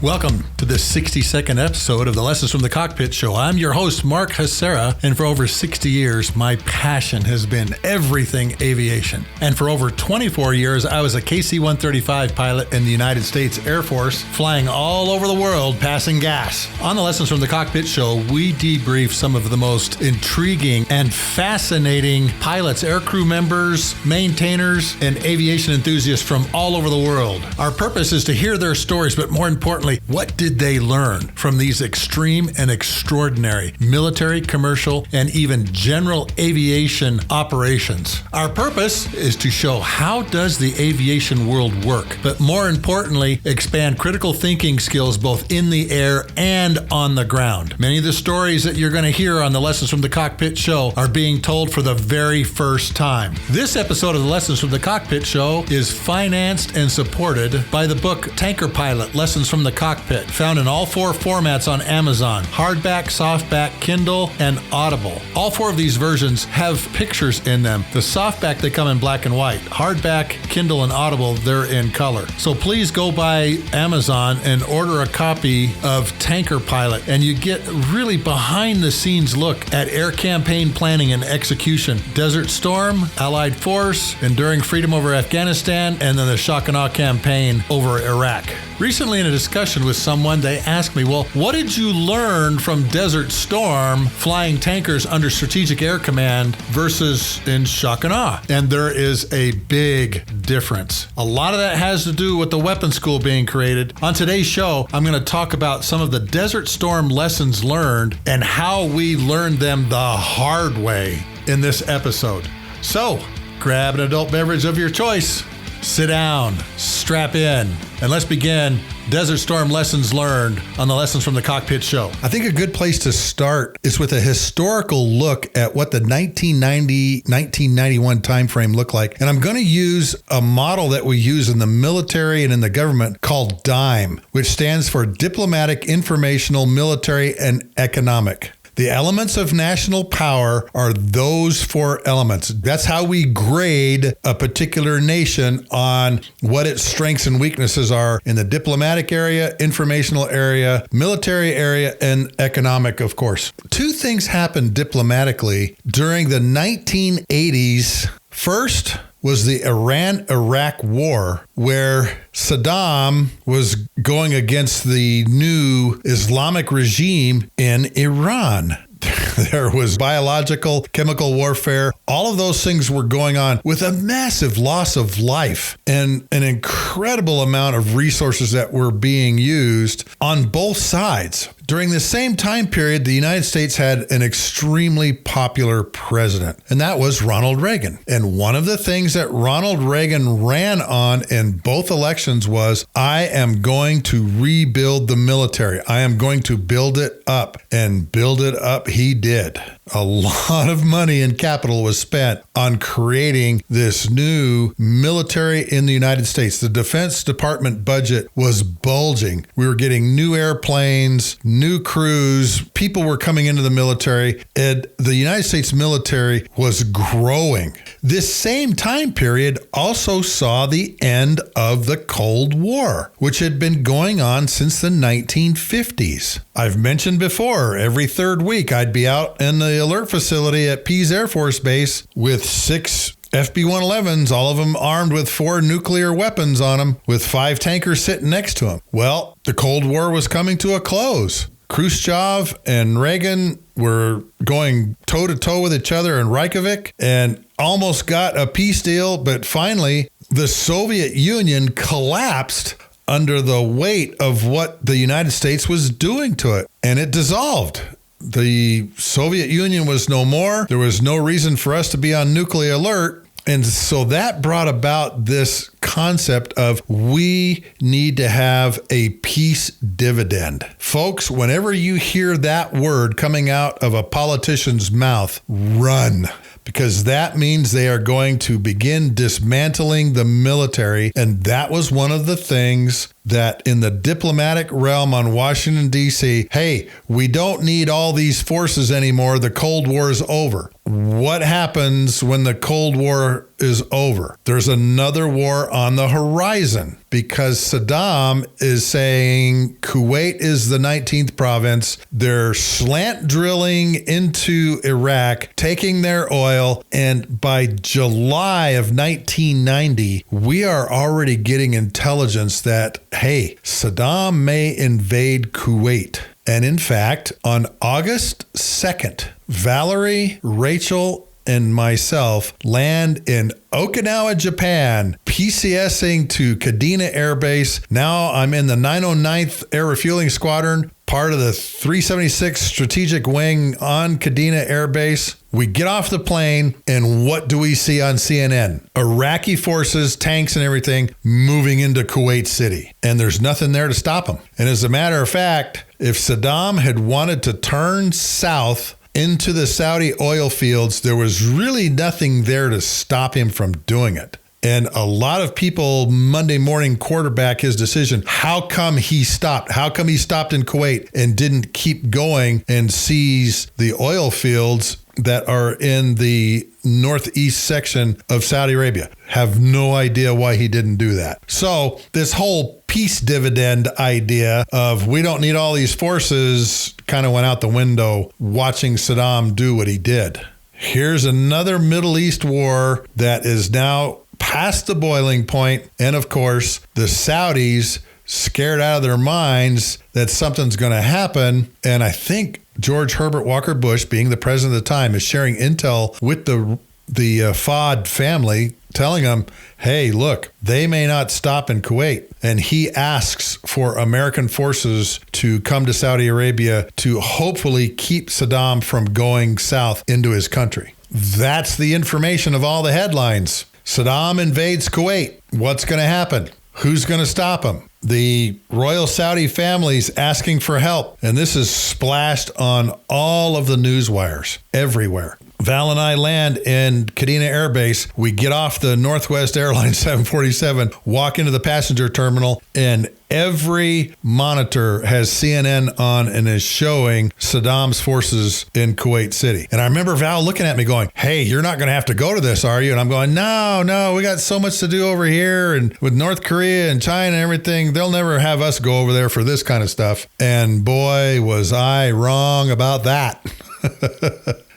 Welcome to this 60-second episode of the Lessons from the Cockpit show. I'm your host, Mark Hasara, and for over 60 years, my passion has been everything aviation. And for over 24 years, I was a KC-135 pilot in the United States Air Force, flying all over the world, passing gas. On the Lessons from the Cockpit show, we debrief some of the most intriguing and fascinating pilots, aircrew members, maintainers, and aviation enthusiasts from all over the world. Our purpose is to hear their stories, but more importantly, what did they learn from these extreme and extraordinary military, commercial, and even general aviation operations? Our purpose is to show how does the aviation world work, but more importantly, expand critical thinking skills both in the air and on the ground. Many of the stories that you're going to hear on the Lessons from the Cockpit show are being told for the very first time. This episode of the Lessons from the Cockpit show is financed and supported by the book Tanker Pilot, Lessons from the Cockpit, found in all four formats on Amazon: hardback, softback, Kindle, and Audible. All four of these versions have pictures in them. The softback, they come in black and white. Hardback, Kindle, and Audible, they're in color. So please go by Amazon and order a copy of Tanker Pilot, and you get really behind the scenes look at air campaign planning and execution. Desert Storm, Allied Force, Enduring Freedom over Afghanistan, and then the Shock and Awe campaign over Iraq. Recently in a discussion with someone, they asked me, well, what did you learn from Desert Storm flying tankers under Strategic Air Command versus in Shock and Awe? And there is a big difference. A lot of that has to do with the weapons school being created. On today's show, I'm going to talk about some of the Desert Storm lessons learned and how we learned them the hard way in this episode. So, grab an adult beverage of your choice, sit down, strap in, and let's begin Desert Storm Lessons Learned on the Lessons from the Cockpit show. I think a good place to start is with a historical look at what the 1990-1991 timeframe looked like. And I'm going to use a model that we use in the military and in the government called DIME, which stands for Diplomatic, Informational, Military, and Economic. The elements of national power are those four elements. That's how we grade a particular nation on what its strengths and weaknesses are in the diplomatic area, informational area, military area, and economic, of course. Two things happened diplomatically during the 1980s. First was the Iran-Iraq War, where Saddam was going against the new Islamic regime in Iran. There was biological, chemical warfare. All of those things were going on with a massive loss of life and an incredible amount of resources that were being used on both sides. During the same time period, the United States had an extremely popular president, and that was Ronald Reagan. And one of the things that Ronald Reagan ran on in both elections was, I am going to rebuild the military. I am going to build it up. And build it up he did. A lot of money and capital was spent on creating this new military in the United States. The Defense Department budget was bulging. We were getting new airplanes, new crews, people were coming into the military, and the United States military was growing. This same time period also saw the end of the Cold War, which had been going on since the 1950s. I've mentioned before, every third week I'd be out in the alert facility at Pease Air Force Base with 6 FB-111s, all of them armed with 4 nuclear weapons on them, with 5 tankers sitting next to them. Well, the Cold War was coming to a close. Khrushchev and Reagan were going toe-to-toe with each other in Reykjavik and almost got a peace deal, but finally the Soviet Union collapsed under the weight of what the United States was doing to it, and it dissolved. The Soviet Union was no more. There was no reason for us to be on nuclear alert. And so that brought about this concept of we need to have a peace dividend. Folks, whenever you hear that word coming out of a politician's mouth, run. Because that means they are going to begin dismantling the military. And that was one of the things that in the diplomatic realm on Washington, D.C., hey, we don't need all these forces anymore. The Cold War is over. What happens when the Cold War is over? There's another war on the horizon because Saddam is saying Kuwait is the 19th province. They're slant drilling into Iraq, taking their oil. And by July of 1990, we are already getting intelligence that, hey, Saddam may invade Kuwait. And in fact, on August 2nd, Valerie, Rachel, and myself land in Okinawa, Japan, PCSing to Kadena Air Base. Now I'm in the 909th Air Refueling Squadron, part of the 376 Strategic Wing on Kadena Air Base. We get off the plane, and what do we see on CNN? Iraqi forces, tanks, and everything moving into Kuwait City. And there's nothing there to stop them. And as a matter of fact, if Saddam had wanted to turn south into the Saudi oil fields, there was really nothing there to stop him from doing it. And a lot of people Monday morning quarterback his decision. How come he stopped? How come he stopped in Kuwait and didn't keep going and seize the oil fields that are in the northeast section of Saudi Arabia? Have no idea why he didn't do that. So this whole peace dividend idea of we don't need all these forces kind of went out the window watching Saddam do what he did. Here's another Middle East war that is now past the boiling point. And of course, the Saudis scared out of their minds that something's going to happen. And I think George Herbert Walker Bush, being the president at the time, is sharing intel with the Fahd family, telling them, hey, look, they may not stop in Kuwait. And he asks for American forces to come to Saudi Arabia to hopefully keep Saddam from going south into his country. That's the information of all the headlines. Saddam invades Kuwait. What's going to happen? Who's going to stop him? The royal Saudi family's asking for help. And this is splashed on all of the news wires everywhere. Val and I land in Kadena Air Base. We get off the Northwest Airlines 747, walk into the passenger terminal, and every monitor has CNN on and is showing Saddam's forces in Kuwait City. And I remember Val looking at me going, hey, you're not going to have to go to this, are you? And I'm going, no, we got so much to do over here. And with North Korea and China and everything, they'll never have us go over there for this kind of stuff. And boy, was I wrong about that.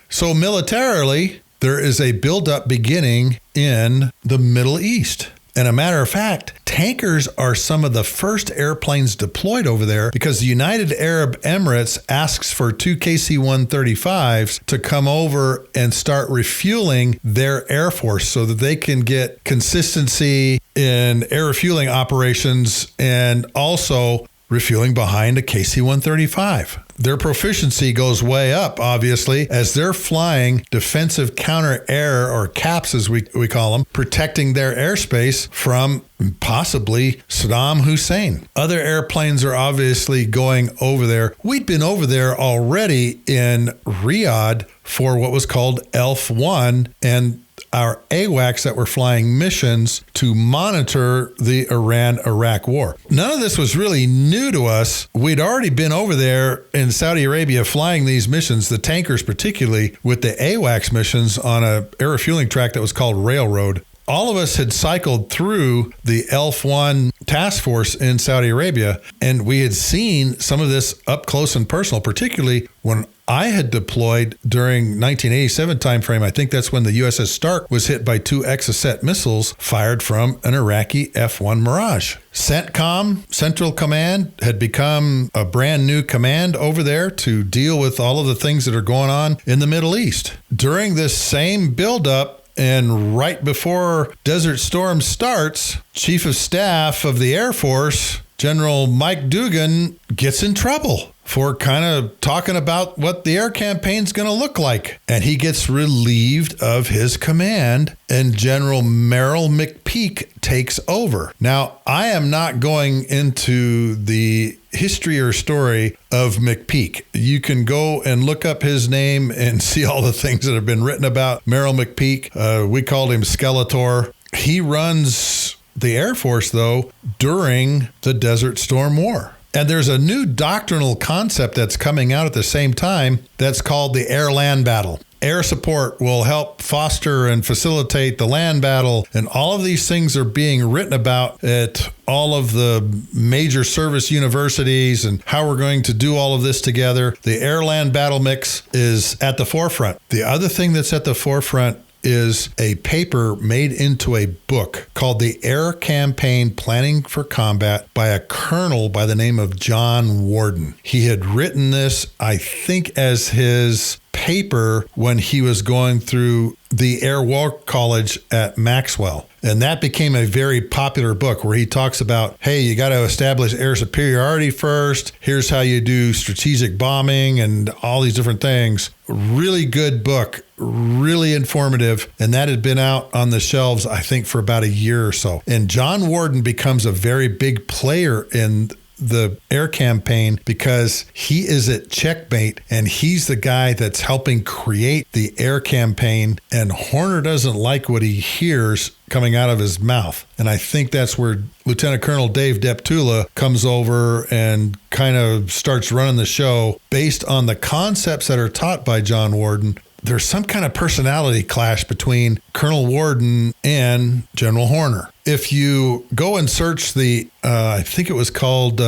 So militarily, there is a buildup beginning in the Middle East. And a matter of fact, tankers are some of the first airplanes deployed over there because the United Arab Emirates asks for 2 KC-135s to come over and start refueling their Air Force so that they can get consistency in air refueling operations and also refueling behind a KC-135. Their proficiency goes way up, obviously, as they're flying defensive counter-air, or CAPs as we call them, protecting their airspace from possibly Saddam Hussein. Other airplanes are obviously going over there. We'd been over there already in Riyadh for what was called ELF-1 and our AWACS that were flying missions to monitor the Iran-Iraq war. None of this was really new to us. We'd already been over there in Saudi Arabia flying these missions, the tankers particularly, with the AWACS missions on a air refueling track that was called Railroad. All of us had cycled through the ELF-1 task force in Saudi Arabia, and we had seen some of this up close and personal, particularly when I had deployed during 1987 timeframe. I think that's when the USS Stark was hit by 2 Exocet missiles fired from an Iraqi F-1 Mirage. CENTCOM, Central Command, had become a brand new command over there to deal with all of the things that are going on in the Middle East. During this same buildup, and right before Desert Storm starts, Chief of Staff of the Air Force, General Mike Dugan, gets in trouble for kind of talking about what the air campaign's going to look like. And he gets relieved of his command, and General Merrill McPeak takes over. Now, I am not going into the history or story of McPeak. You can go and look up his name and see all the things that have been written about Merrill McPeak. We called him Skeletor. He runs the Air Force, though, during the Desert Storm War. And there's a new doctrinal concept that's coming out at the same time that's called the air-land battle. Air support will help foster and facilitate the land battle. And all of these things are being written about at all of the major service universities and how we're going to do all of this together. The air-land battle mix is at the forefront. The other thing that's at the forefront is a paper made into a book called The Air Campaign Planning for Combat by a colonel by the name of John Warden. He had written this, I think, as his paper when he was going through the Air War College at Maxwell. And that became a very popular book where he talks about, hey, you got to establish air superiority first. Here's how you do strategic bombing and all these different things. Really good book, really informative. And that had been out on the shelves, I think, for about a year or so. And John Warden becomes a very big player in the air campaign because he is at Checkmate and he's the guy that's helping create the air campaign, and Horner doesn't like what he hears coming out of his mouth. And I think that's where Lieutenant Colonel Dave Deptula comes over and kind of starts running the show based on the concepts that are taught by John Warden. There's some kind of personality clash between Colonel Warden and General Horner. If you go and search the, I think it was called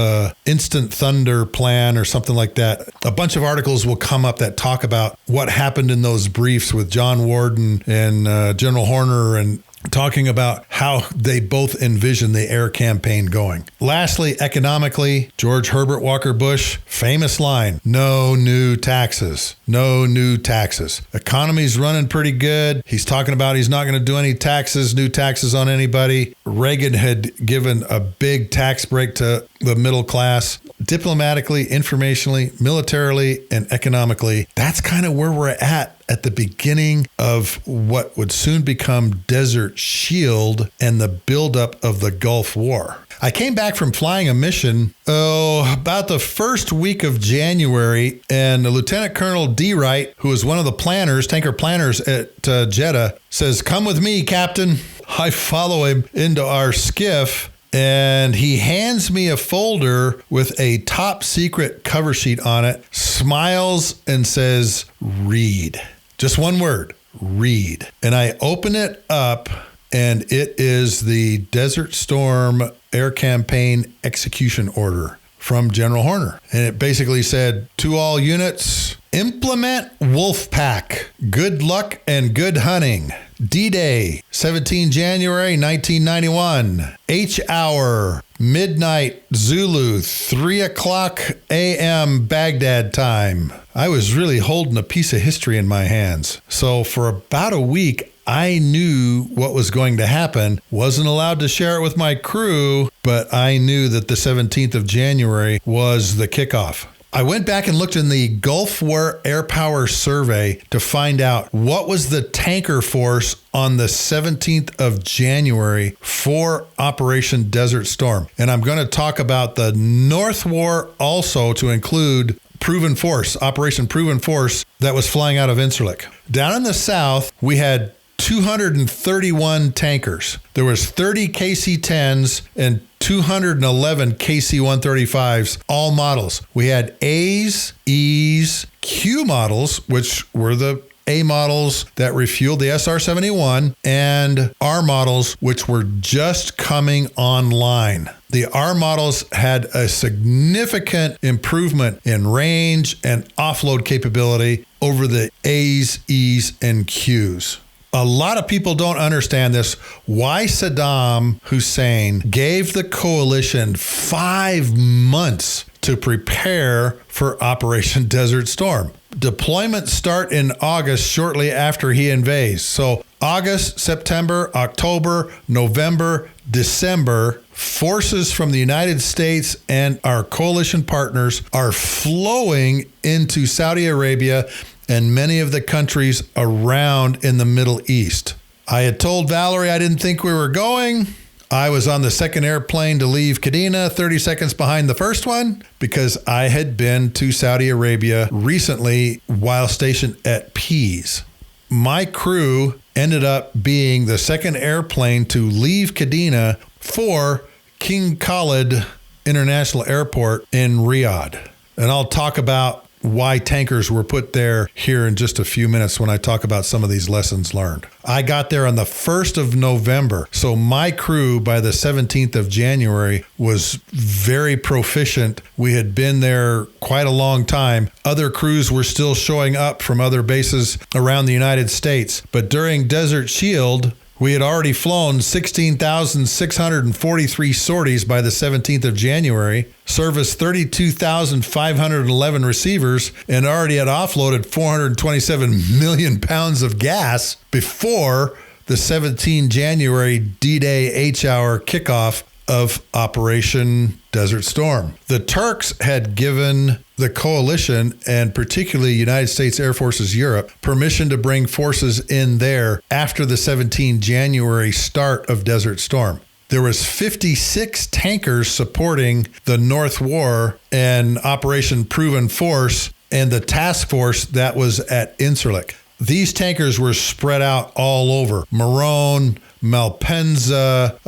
Instant Thunder Plan or something like that, a bunch of articles will come up that talk about what happened in those briefs with John Warden and General Horner, and talking about how they both envision the air campaign going. Lastly, economically, George Herbert Walker Bush, famous line, no new taxes, no new taxes. Economy's running pretty good. He's talking about he's not going to do any new taxes on anybody. Reagan had given a big tax break to the middle class. Diplomatically, informationally, militarily, and economically, that's kind of where we're at the beginning of what would soon become Desert Shield and the buildup of the Gulf War. I came back from flying a mission, about the first week of January, and Lieutenant Colonel D. Wright, who was one of the planners, tanker planners at Jeddah, says, "Come with me, Captain." I follow him into our skiff, and he hands me a folder with a top secret cover sheet on it, smiles, and says, "Read." Just one word, read. And I open it up, and it is the Desert Storm Air Campaign Execution Order from General Horner. And it basically said, to all units, implement Wolfpack. Good luck and good hunting. D-Day, 17 January 1991. H hour, midnight Zulu, 3 o'clock a.m. Baghdad time. I was really holding a piece of history in my hands. So for about a week, I knew what was going to happen. Wasn't allowed to share it with my crew, but I knew that the 17th of January was the kickoff. I went back and looked in the Gulf War Air Power Survey to find out what was the tanker force on the 17th of January for Operation Desert Storm. And I'm going to talk about the North War also to include Proven Force, Operation Proven Force, that was flying out of Incirlik. Down in the south, we had 231 tankers. There was 30 KC-10s and 211 KC-135s, all models. We had A's, E's, Q models, which were the A models that refueled the SR-71, and R models, which were just coming online. The R models had a significant improvement in range and offload capability over the A's, E's, and Q's. A lot of people don't understand this. Why Saddam Hussein gave the coalition 5 months to prepare for Operation Desert Storm. Deployments start in August, shortly after he invades. So August, September, October, November, December, forces from the United States and our coalition partners are flowing into Saudi Arabia and many of the countries around in the Middle East. I had told Valerie I didn't think we were going. I was on the second airplane to leave Kadena, 30 seconds behind the first one, because I had been to Saudi Arabia recently while stationed at Pease. My crew ended up being the second airplane to leave Kadena for King Khalid International Airport in Riyadh. And I'll talk about why tankers were put there here in just a few minutes when I talk about some of these lessons learned. I got there on the 1st of November. So my crew by the 17th of January was very proficient. We had been there quite a long time. Other crews were still showing up from other bases around the United States. But during Desert Shield, we had already flown 16,643 sorties by the 17th of January, serviced 32,511 receivers, and already had offloaded 427 million pounds of gas before the 17 January D-Day H-hour kickoff of Operation Desert Storm. The Turks had given the coalition, and particularly United States Air Forces Europe, permission to bring forces in there after the 17 January start of Desert Storm. There was 56 tankers supporting the North War and Operation Proven Force and the task force that was at Incirlik. These tankers were spread out all over. Marone, Malpensa,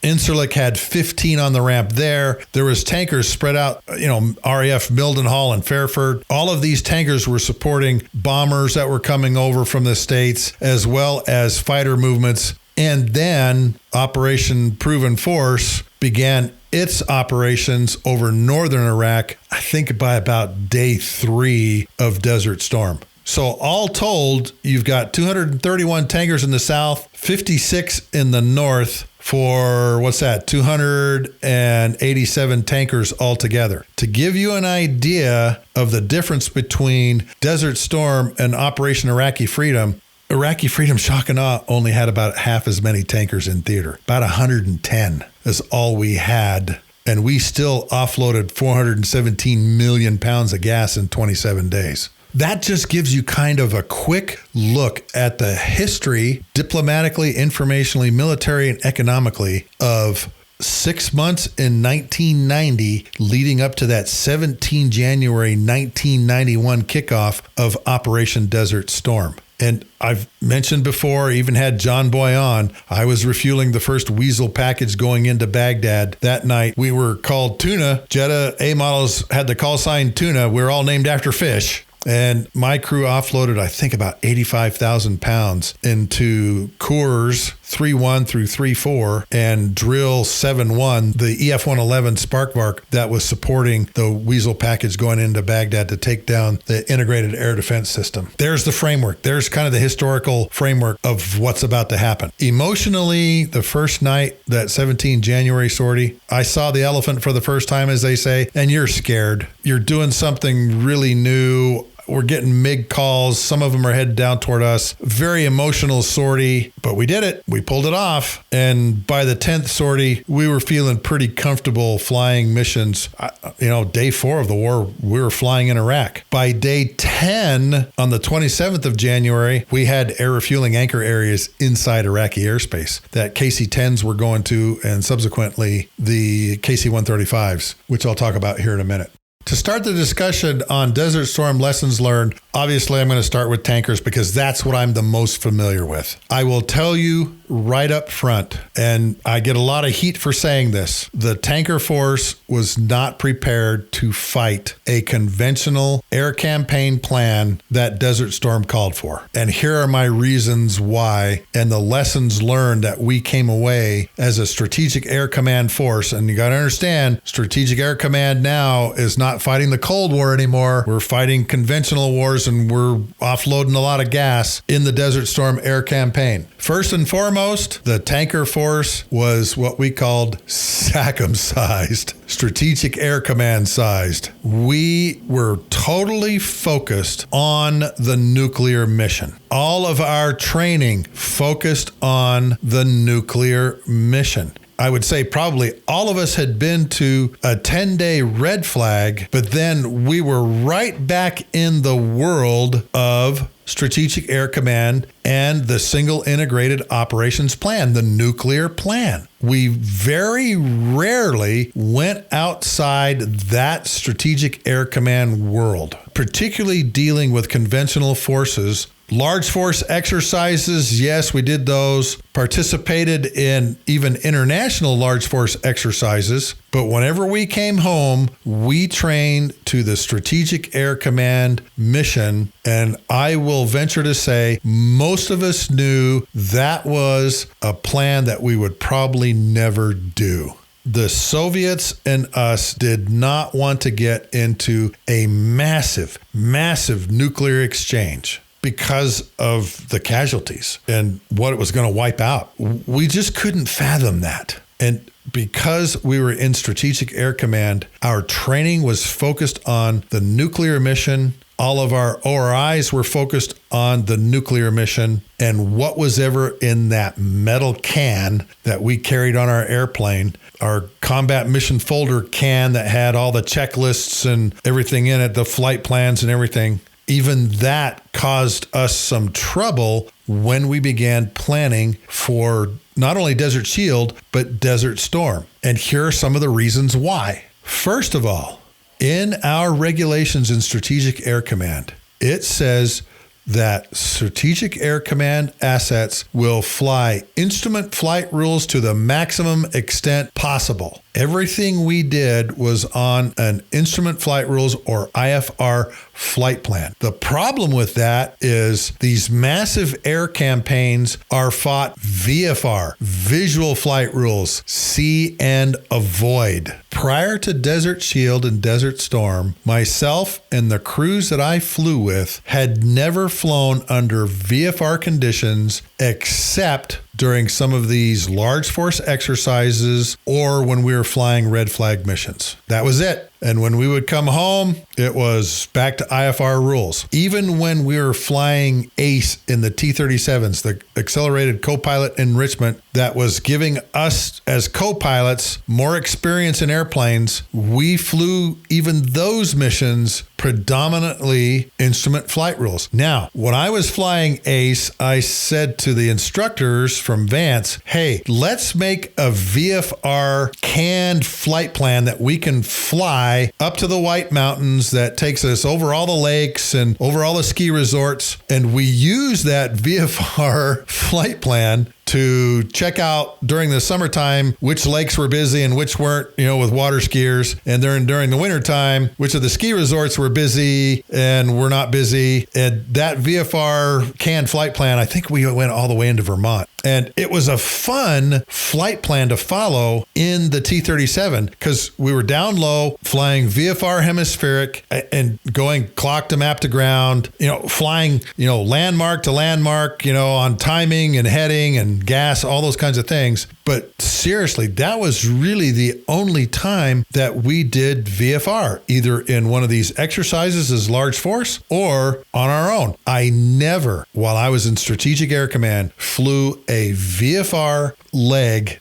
Incirlik had 15 on the ramp there. There was tankers spread out, RAF Mildenhall and Fairford. All of these tankers were supporting bombers that were coming over from the States, as well as fighter movements. And then Operation Proven Force began its operations over northern Iraq, I think by about day 3 of Desert Storm. So all told, you've got 231 tankers in the south, 56 in the north for, 287 tankers altogether. To give you an idea of the difference between Desert Storm and Operation Iraqi Freedom, shock and awe, only had about half as many tankers in theater. About 110 is all we had. And we still offloaded 417 million pounds of gas in 27 days. That just gives you kind of a quick look at the history, diplomatically, informationally, military, and economically, of 6 months in 1990 leading up to that 17 January 1991 kickoff of Operation Desert Storm. And I've mentioned before, even had John Boy on, I was refueling the first Weasel package going into Baghdad. That night, we were called Tuna. Jeddah A models had the call sign Tuna. We're all named after fish. And my crew offloaded, I think, about 85,000 pounds into Coors 3.1 through 3.4 and Drill 7.1, the EF-111 Spark Vark that was supporting the Weasel package going into Baghdad to take down the integrated air defense system. There's the framework. There's kind of the historical framework of what's about to happen. Emotionally, the first night, that 17 January sortie, I saw the elephant for the first time, as they say, and you're scared. You're doing something really new. We're getting MiG calls. Some of them are headed down toward us. Very emotional sortie, but we did it. We pulled it off. And by the 10th sortie, we were feeling pretty comfortable flying missions. Day 4 of the war, we were flying in Iraq. By day 10, on the 27th of January, we had air refueling anchor areas inside Iraqi airspace that KC-10s were going to, and subsequently the KC-135s, which I'll talk about here in a minute. To start the discussion on Desert Storm lessons learned, obviously I'm going to start with tankers because that's what I'm the most familiar with. I will tell you right up front, and I get a lot of heat for saying this, the tanker force was not prepared to fight a conventional air campaign plan that Desert Storm called for. And here are my reasons why and the lessons learned that we came away as a Strategic Air Command force. And you got to understand, Strategic Air Command now is not fighting the Cold War anymore. We're fighting conventional wars and we're offloading a lot of gas in the Desert Storm air campaign. First and foremost, the tanker force was what we called SACM sized, Strategic Air Command sized. We were totally focused on the nuclear mission. All of our training focused on the nuclear mission. I would say probably all of us had been to a 10-day red flag, but then we were right back in the world of Strategic Air Command and the Single Integrated Operations Plan, the nuclear plan. We very rarely went outside that Strategic Air Command world, particularly dealing with conventional forces Large force exercises, yes, we did those. Participated in even international large force exercises. But whenever we came home, we trained to the Strategic Air Command mission. And I will venture to say most of us knew that was a plan that we would probably never do. The Soviets and us did not want to get into a massive, massive nuclear exchange because of the casualties and what it was going to wipe out. We just couldn't fathom that. And because we were in Strategic Air Command, our training was focused on the nuclear mission. All of our ORIs were focused on the nuclear mission and what was ever in that metal can that we carried on our airplane, our combat mission folder can that had all the checklists and everything in it, the flight plans and everything. Even that caused us some trouble when we began planning for not only Desert Shield, but Desert Storm. And here are some of the reasons why. First of all, in our regulations in Strategic Air Command, it says that Strategic Air Command assets will fly instrument flight rules to the maximum extent possible. Everything we did was on an instrument flight rules or IFR flight plan. The problem with that is these massive air campaigns are fought VFR, visual flight rules, see and avoid. Prior to Desert Shield and Desert Storm, myself and the crews that I flew with had never flown under VFR conditions except during some of these large force exercises or when we were flying red flag missions. That was it. And when we would come home, it was back to IFR rules. Even when we were flying ACE in the T-37s, the Accelerated Co-Pilot Enrichment, that was giving us as co-pilots more experience in airplanes, we flew even those missions predominantly instrument flight rules. Now, when I was flying ACE, I said to the instructors from Vance, hey, let's make a VFR canned flight plan that we can fly up to the White Mountains that takes us over all the lakes and over all the ski resorts. And we use that VFR flight plan to check out during the summertime which lakes were busy and which weren't, with water skiers. And during the wintertime, which of the ski resorts were busy and were not busy. And that VFR canned flight plan, I think we went all the way into Vermont. And it was a fun flight plan to follow in the T-37 because we were down low, flying VFR hemispheric and going clock to map to ground, flying, landmark to landmark, on timing and heading and gas, all those kinds of things. But seriously, that was really the only time that we did VFR, either in one of these exercises as large force or on our own. I never, while I was in Strategic Air Command, flew a VFR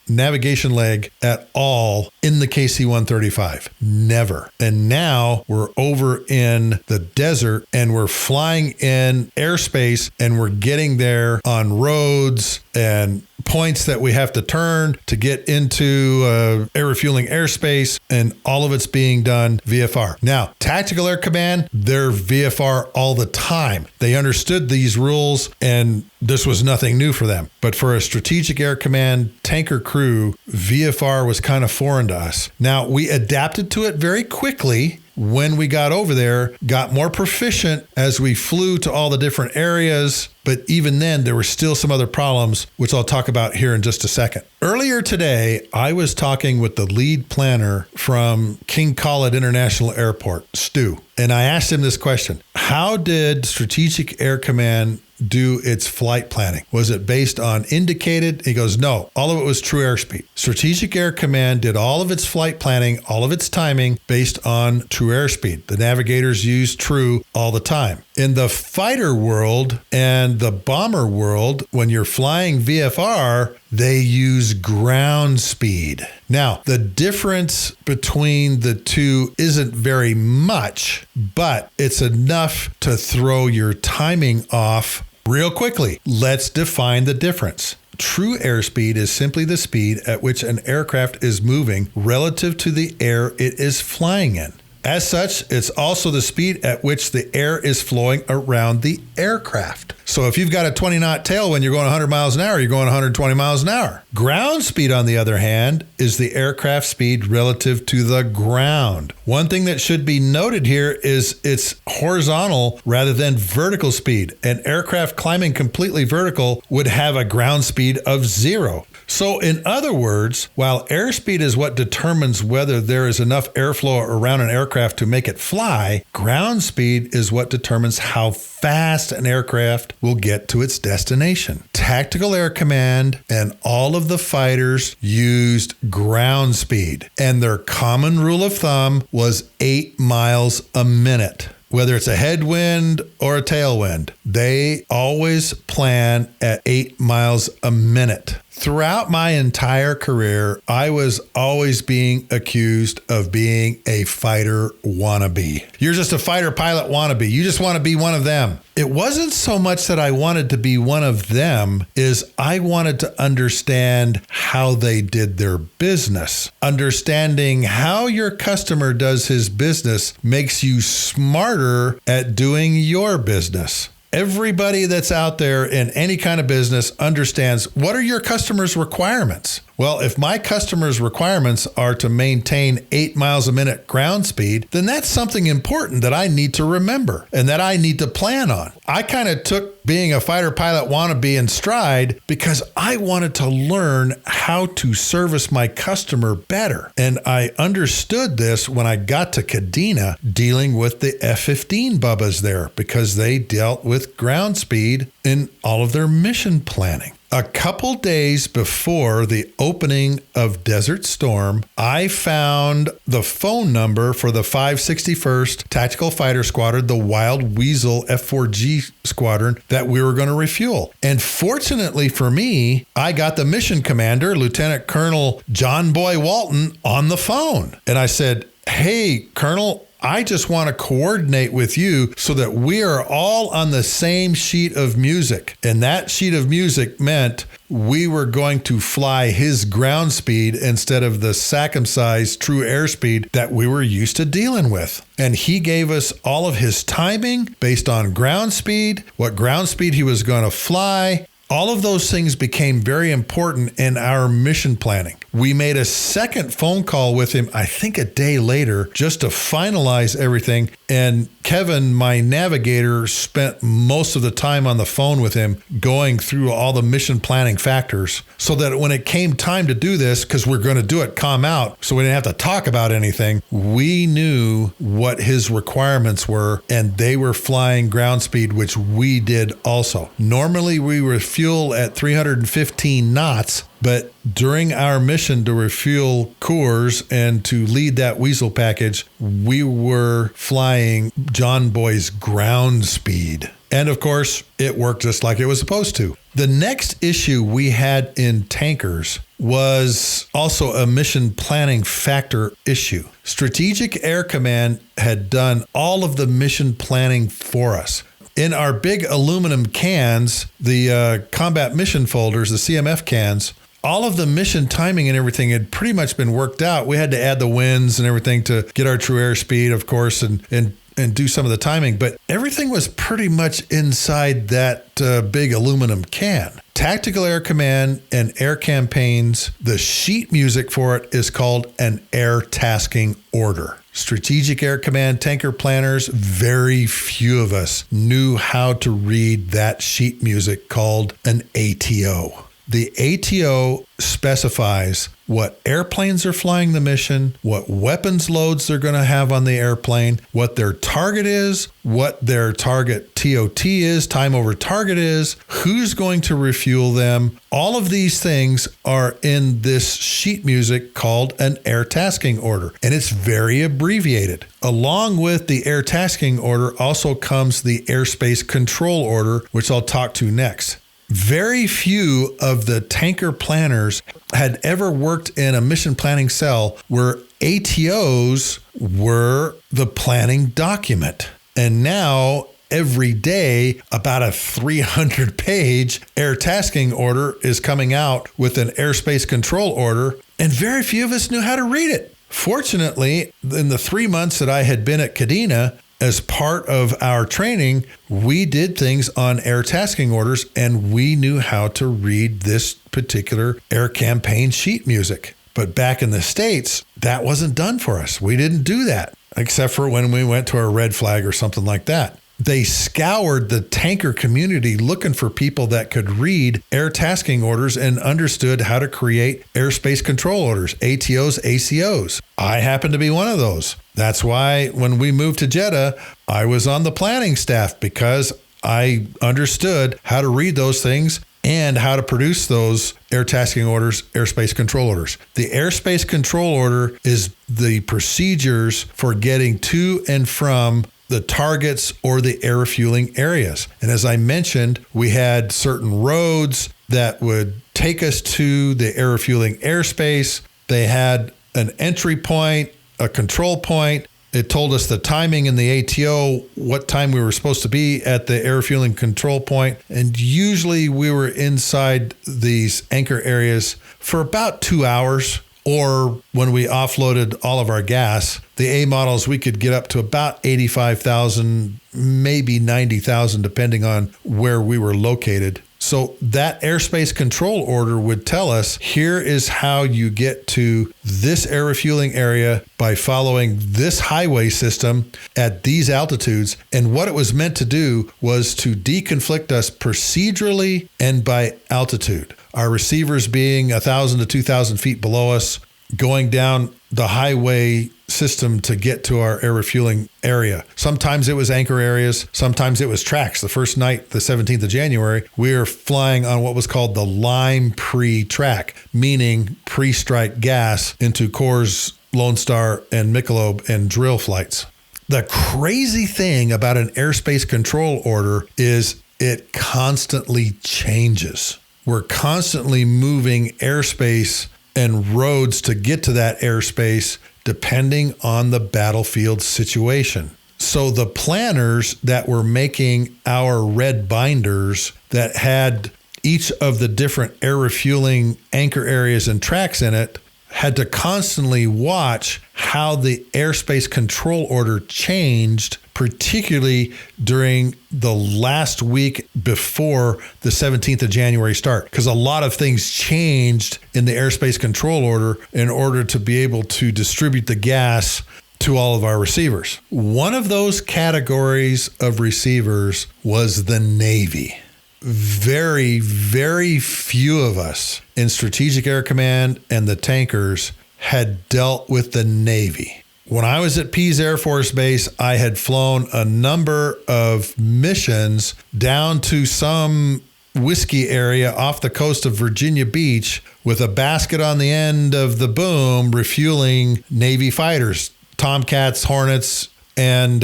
navigation leg at all in the KC-135. Never. And now we're over in the desert and we're flying in airspace and we're getting there on roads and points that we have to turn to get into air refueling airspace, and all of it's being done VFR. Now, Tactical Air Command, they're VFR all the time. They understood these rules, and this was nothing new for them. But for a Strategic Air Command tanker crew, VFR was kind of foreign to us. Now, we adapted to it very quickly when we got over there, got more proficient as we flew to all the different areas. But even then, there were still some other problems, which I'll talk about here in just a second. Earlier today, I was talking with the lead planner from King Khalid International Airport, Stu, and I asked him this question. How did Strategic Air Command do its flight planning? Was it based on indicated? He goes, no, all of it was true airspeed. Strategic Air Command did all of its flight planning, all of its timing based on true airspeed. The navigators used true all the time. In the fighter world and the bomber world, when you're flying VFR, they use ground speed. Now, the difference between the two isn't very much, but it's enough to throw your timing off real quickly. Let's define the difference. True airspeed is simply the speed at which an aircraft is moving relative to the air it is flying in. As such, it's also the speed at which the air is flowing around the aircraft. So if you've got a 20-knot tailwind, you're going 100 miles an hour, you're going 120 miles an hour. Ground speed, on the other hand, is the aircraft speed relative to the ground. One thing that should be noted here is it's horizontal rather than vertical speed. An aircraft climbing completely vertical would have a ground speed of 0. So in other words, while airspeed is what determines whether there is enough airflow around an aircraft to make it fly, ground speed is what determines how fast an aircraft will get to its destination. Tactical Air Command and all of the fighters used ground speed, and their common rule of thumb was 8 miles a minute. Whether it's a headwind or a tailwind, they always plan at 8 miles a minute. Throughout my entire career, I was always being accused of being a fighter wannabe. You're just a fighter pilot wannabe. You just want to be one of them. It wasn't so much that I wanted to be one of them, is I wanted to understand how they did their business. Understanding how your customer does his business makes you smarter at doing your business. Everybody that's out there in any kind of business understands, what are your customers' requirements? Well, if my customers' requirements are to maintain 8 miles a minute ground speed, then that's something important that I need to remember and that I need to plan on. I kind of took being a fighter pilot wannabe in stride because I wanted to learn how to service my customer better. And I understood this when I got to Kadena dealing with the F-15 bubbas there, because they dealt with ground speed in all of their mission planning. A couple days before the opening of Deseet Stomr, I found the phone number for the 561st Tactical Fighter Squadron, the Wild Weasel F-4G squadron that we were going to refuel. And fortunately for me, I got the mission commander, Lieutenant Colonel John Boy Walton, on the phone. And I said, "Hey, Colonel, I just want to coordinate with you so that we are all on the same sheet of music." And that sheet of music meant we were going to fly his ground speed instead of the circumcised true airspeed that we were used to dealing with. And he gave us all of his timing based on ground speed, what ground speed he was going to fly. All of those things became very important in our mission planning. We made a second phone call with him, I think a day later, just to finalize everything. And Kevin, my navigator, spent most of the time on the phone with him going through all the mission planning factors so that when it came time to do this, because we're going to do it calm out, so we didn't have to talk about anything, we knew what his requirements were, and they were flying ground speed, which we did also. Normally, we refuel at 315 knots, but during our mission to refuel Coors and to lead that Weasel package, we were flying John Boy's ground speed. And of course, it worked just like it was supposed to. The next issue we had in tankers was also a mission planning factor issue. Strategic Air Command had done all of the mission planning for us. In our big aluminum cans, the combat mission folders, the CMF cans, all of the mission timing and everything had pretty much been worked out. We had to add the winds and everything to get our true airspeed, of course, and do some of the timing. But everything was pretty much inside that big aluminum can. Tactical Air Command and Air Campaigns, the sheet music for it is called an Air Tasking Order. Strategic Air Command tanker planners, very few of us knew how to read that sheet music called an ATO. The ATO specifies what airplanes are flying the mission, what weapons loads they're going to have on the airplane, what their target is, what their target TOT is, time over target is, who's going to refuel them. All of these things are in this sheet music called an Air Tasking Order, and it's very abbreviated. Along with the Air Tasking Order also comes the Airspace Control Order, which I'll talk to next. Very few of the tanker planners had ever worked in a mission planning cell where ATOs were the planning document. And now every day, about a 300-page air tasking order is coming out with an airspace control order, and very few of us knew how to read it. Fortunately, in the 3 months that I had been at Kadena, as part of our training, we did things on air tasking orders, and we knew how to read this particular air campaign sheet music. But back in the States, that wasn't done for us. We didn't do that, except for when we went to a red flag or something like that. They scoured the tanker community looking for people that could read air tasking orders and understood how to create airspace control orders, ATOs, ACOs. I happen to be one of those. That's why when we moved to Jeddah, I was on the planning staff, because I understood how to read those things and how to produce those air tasking orders, airspace control orders. The airspace control order is the procedures for getting to and from the targets or the air refueling areas. And as I mentioned, we had certain roads that would take us to the air refueling airspace. They had an entry point, a control point. It told us the timing in the ATO, what time we were supposed to be at the air refueling control point. And usually we were inside these anchor areas for about 2 hours. Or when we offloaded all of our gas, the A models, we could get up to about 85,000, maybe 90,000, depending on where we were located. So that airspace control order would tell us, here is how you get to this air refueling area by following this highway system at these altitudes. And what it was meant to do was to deconflict us procedurally and by altitude. Our receivers being 1,000 to 2,000 feet below us, going down the highway system to get to our air refueling area. Sometimes it was anchor areas. Sometimes it was tracks. The first night, the 17th of January, we were flying on what was called the Lime pre-track, meaning pre-strike gas into Coors, Lone Star, and Michelob and drill flights. The crazy thing about an airspace control order is it constantly changes. We're constantly moving airspace and roads to get to that airspace depending on the battlefield situation. So the planners that were making our red binders that had each of the different air refueling anchor areas and tracks in it had to constantly watch how the airspace control order changed, particularly during the last week before the 17th of January start, because a lot of things changed in the airspace control order in order to be able to distribute the gas to all of our receivers. One of those categories of receivers was the Navy. Very, very few of us in Strategic Air Command and the tankers had dealt with the Navy. When I was at Pease Air Force Base, I had flown a number of missions down to some whiskey area off the coast of Virginia Beach with a basket on the end of the boom refueling Navy fighters, Tomcats, Hornets, and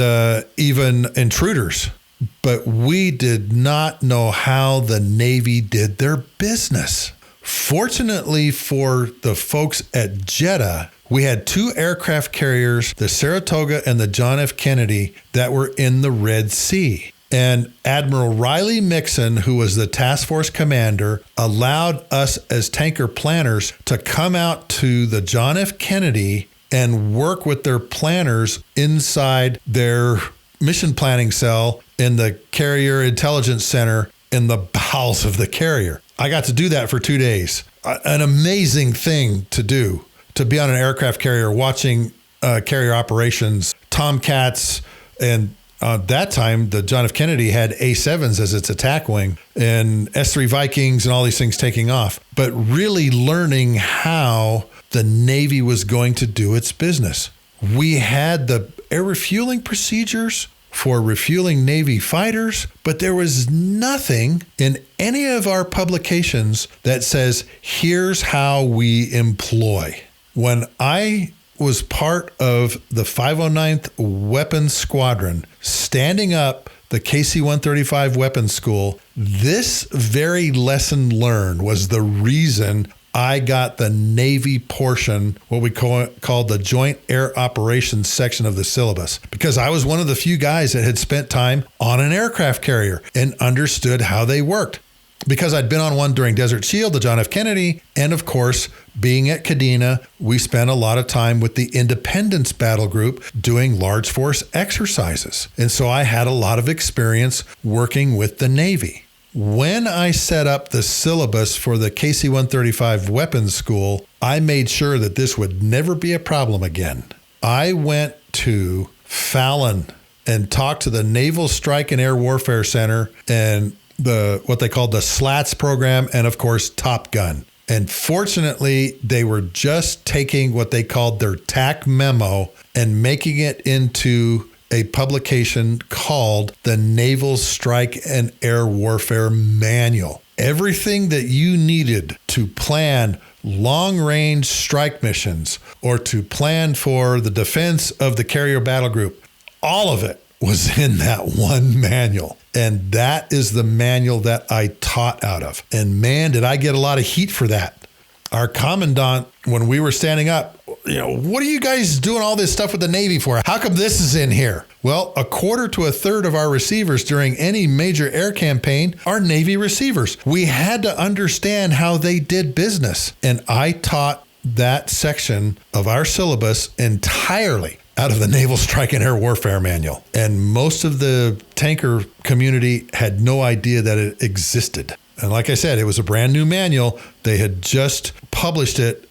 even intruders. But we did not know how the Navy did their business. Fortunately for the folks at Jeddah, we had 2 aircraft carriers, the Saratoga and the John F. Kennedy, that were in the Red Sea. And Admiral Riley Mixon, who was the task force commander, allowed us as tanker planners to come out to the John F. Kennedy and work with their planners inside their mission planning cell in the Carrier Intelligence Center in the bowels of the carrier. I got to do that for 2 days. An amazing thing to do, to be on an aircraft carrier watching carrier operations, Tomcats, and that time the John F. Kennedy had A-7s as its attack wing and S-3 Vikings and all these things taking off. But really learning how the Navy was going to do its business. We had the air refueling procedures for refueling Navy fighters, but there was nothing in any of our publications that says, here's how we employ. When I was part of the 509th Weapons Squadron, standing up the KC-135 Weapons School, this very lesson learned was the reason I got the Navy portion, what we call the Joint Air Operations section of the syllabus, because I was one of the few guys that had spent time on an aircraft carrier and understood how they worked. because I'd been on one during Desert Shield, the John F. Kennedy, and of course, being at Kadena, we spent a lot of time with the Independence Battle Group doing large force exercises. And so I had a lot of experience working with the Navy. When I set up the syllabus for the KC-135 Weapons School, I made sure that this would never be a problem again. I went to Fallon and talked to the Naval Strike and Air Warfare Center and what they called the SLATS program, and of course, Top Gun. And fortunately, they were just taking what they called their TAC memo and making it into a publication called the Naval Strike and Air Warfare Manual. Everything that you needed to plan long-range strike missions or to plan for the defense of the carrier battle group, all of it was in that one manual. And that is the manual that I taught out of. And man, did I get a lot of heat for that. Our commandant, when we were standing up, what are you guys doing all this stuff with the Navy for? How come this is in here? Well, a quarter to a third of our receivers during any major air campaign are Navy receivers. We had to understand how they did business. And I taught that section of our syllabus entirely out of the Naval Strike and Air Warfare Manual. And most of the tanker community had no idea that it existed. And like I said, it was a brand new manual. They had just published it